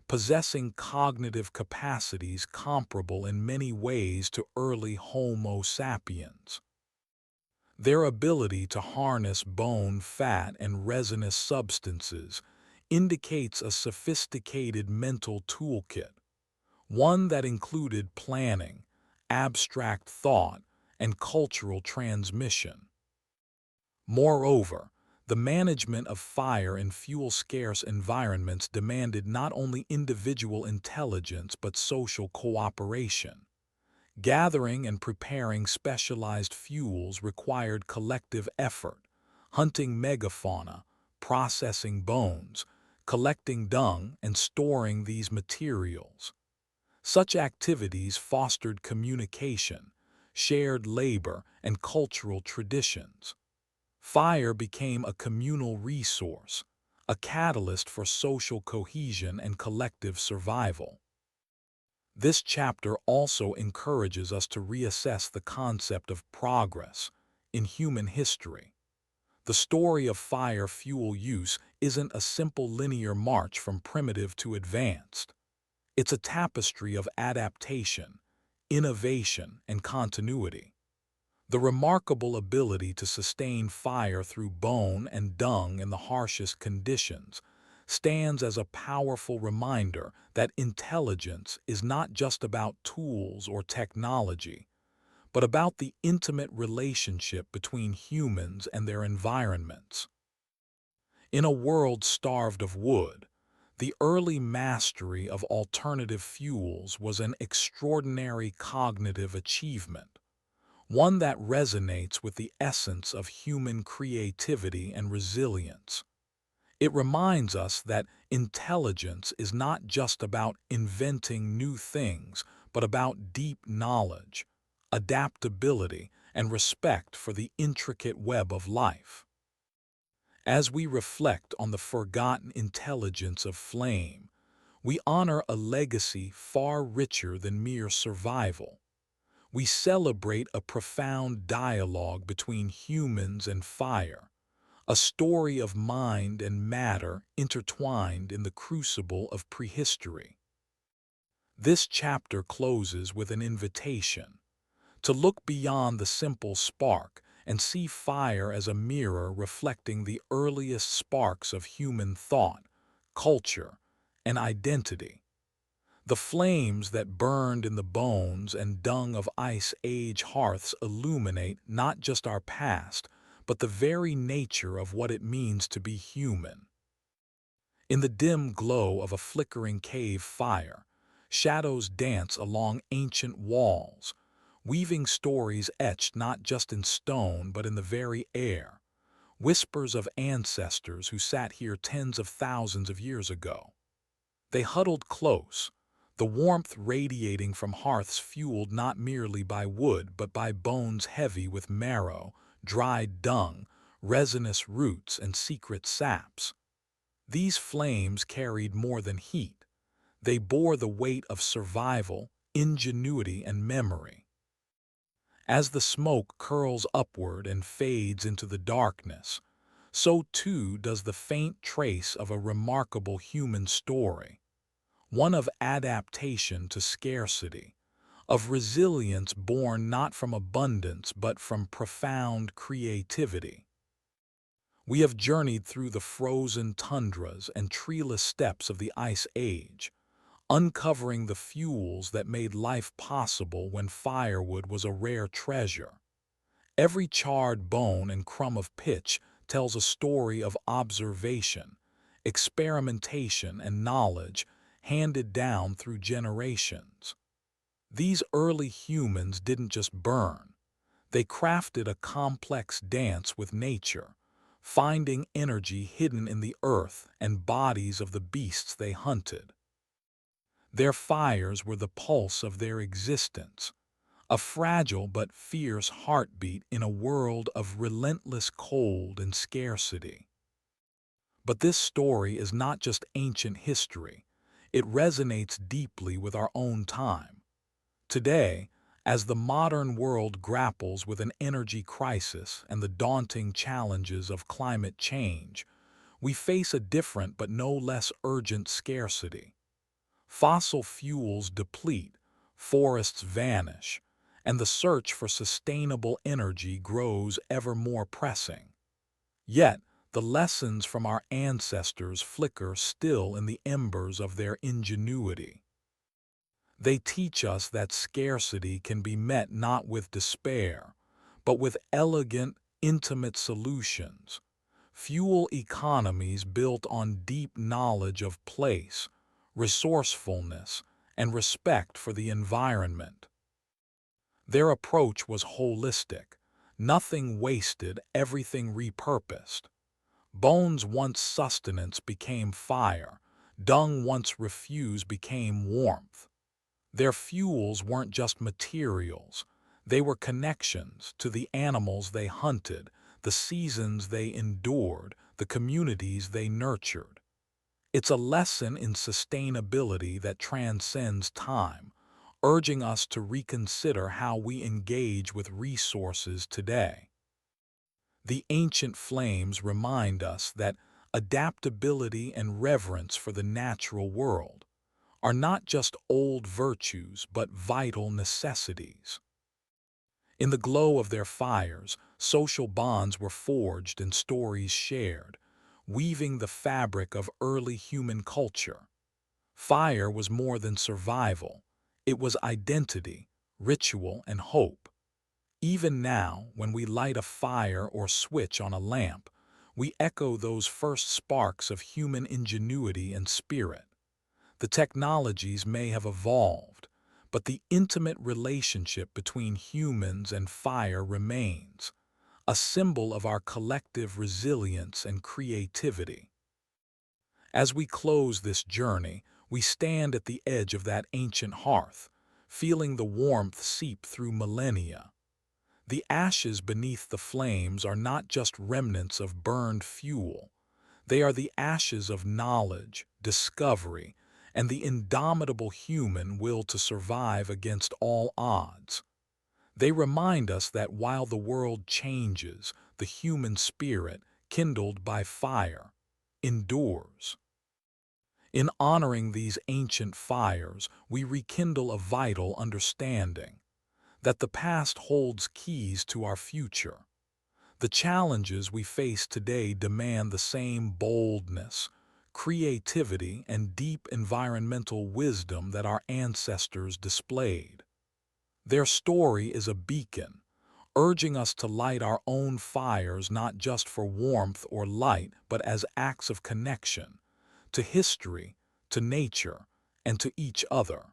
possessing cognitive capacities comparable in many ways to early Homo sapiens. Their ability to harness bone, fat, and resinous substances indicates a sophisticated mental toolkit, one that included planning, abstract thought, and cultural transmission. Moreover, the management of fire in fuel-scarce environments demanded not only individual intelligence but social cooperation. Gathering and preparing specialized fuels required collective effort, hunting megafauna, processing bones, collecting dung, and storing these materials. Such activities fostered communication, shared labor, and cultural traditions. Fire became a communal resource, a catalyst for social cohesion and collective survival. This chapter also encourages us to reassess the concept of progress in human history. The story of fire fuel use isn't a simple linear march from primitive to advanced. It's a tapestry of adaptation, innovation, and continuity. The remarkable ability to sustain fire through bone and dung in the harshest conditions stands as a powerful reminder that intelligence is not just about tools or technology, but about the intimate relationship between humans and their environments. In a world starved of wood, the early mastery of alternative fuels was an extraordinary cognitive achievement, one that resonates with the essence of human creativity and resilience. It reminds us that intelligence is not just about inventing new things, but about deep knowledge, adaptability, and respect for the intricate web of life. As we reflect on the forgotten intelligence of flame, we honor a legacy far richer than mere survival. We celebrate a profound dialogue between humans and fire, a story of mind and matter intertwined in the crucible of prehistory. This chapter closes with an invitation to look beyond the simple spark and see fire as a mirror reflecting the earliest sparks of human thought, culture, and identity. The flames that burned in the bones and dung of Ice Age hearths illuminate not just our past, but the very nature of what it means to be human. In the dim glow of a flickering cave fire, shadows dance along ancient walls, weaving stories etched not just in stone but in the very air, whispers of ancestors who sat here tens of thousands of years ago. They huddled close, the warmth radiating from hearths fueled not merely by wood but by bones heavy with marrow, dried dung, resinous roots, and secret saps. These flames carried more than heat. They bore the weight of survival, ingenuity, and memory. As the smoke curls upward and fades into the darkness, so too does the faint trace of a remarkable human story, one of adaptation to scarcity, of resilience born not from abundance but from profound creativity. We have journeyed through the frozen tundras and treeless steppes of the Ice Age, uncovering the fuels that made life possible when firewood was a rare treasure. Every charred bone and crumb of pitch tells a story of observation, experimentation, and knowledge handed down through generations. These early humans didn't just burn. They crafted a complex dance with nature, finding energy hidden in the earth and bodies of the beasts they hunted. Their fires were the pulse of their existence, a fragile but fierce heartbeat in a world of relentless cold and scarcity. But this story is not just ancient history. It resonates deeply with our own time. Today, as the modern world grapples with an energy crisis and the daunting challenges of climate change, we face a different but no less urgent scarcity. Fossil fuels deplete, forests vanish, and the search for sustainable energy grows ever more pressing. Yet, the lessons from our ancestors flicker still in the embers of their ingenuity. They teach us that scarcity can be met not with despair, but with elegant, intimate solutions, fuel economies built on deep knowledge of place, resourcefulness, and respect for the environment. Their approach was holistic, nothing wasted, everything repurposed. Bones once sustenance became fire, dung once refuse became warmth. Their fuels weren't just materials, they were connections to the animals they hunted, the seasons they endured, the communities they nurtured. It's a lesson in sustainability that transcends time, urging us to reconsider how we engage with resources today. The ancient flames remind us that adaptability and reverence for the natural world are not just old virtues but vital necessities. In the glow of their fires, social bonds were forged and stories shared, weaving the fabric of early human culture. Fire was more than survival. It was identity, ritual, and hope. Even now, when we light a fire or switch on a lamp, we echo those first sparks of human ingenuity and spirit. The technologies may have evolved, but the intimate relationship between humans and fire remains, a symbol of our collective resilience and creativity. As we close this journey, we stand at the edge of that ancient hearth, feeling the warmth seep through millennia. The ashes beneath the flames are not just remnants of burned fuel. They are the ashes of knowledge, discovery, and the indomitable human will to survive against all odds. They remind us that while the world changes, the human spirit, kindled by fire, endures. In honoring these ancient fires, we rekindle a vital understanding that the past holds keys to our future. The challenges we face today demand the same boldness, creativity, and deep environmental wisdom that our ancestors displayed. Their story is a beacon, urging us to light our own fires not just for warmth or light, but as acts of connection to history, to nature, and to each other.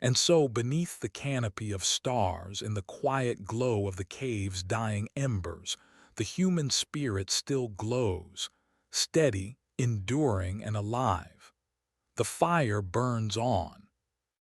And so, beneath the canopy of stars, in the quiet glow of the cave's dying embers, the human spirit still glows, steady, enduring, and alive. The fire burns on,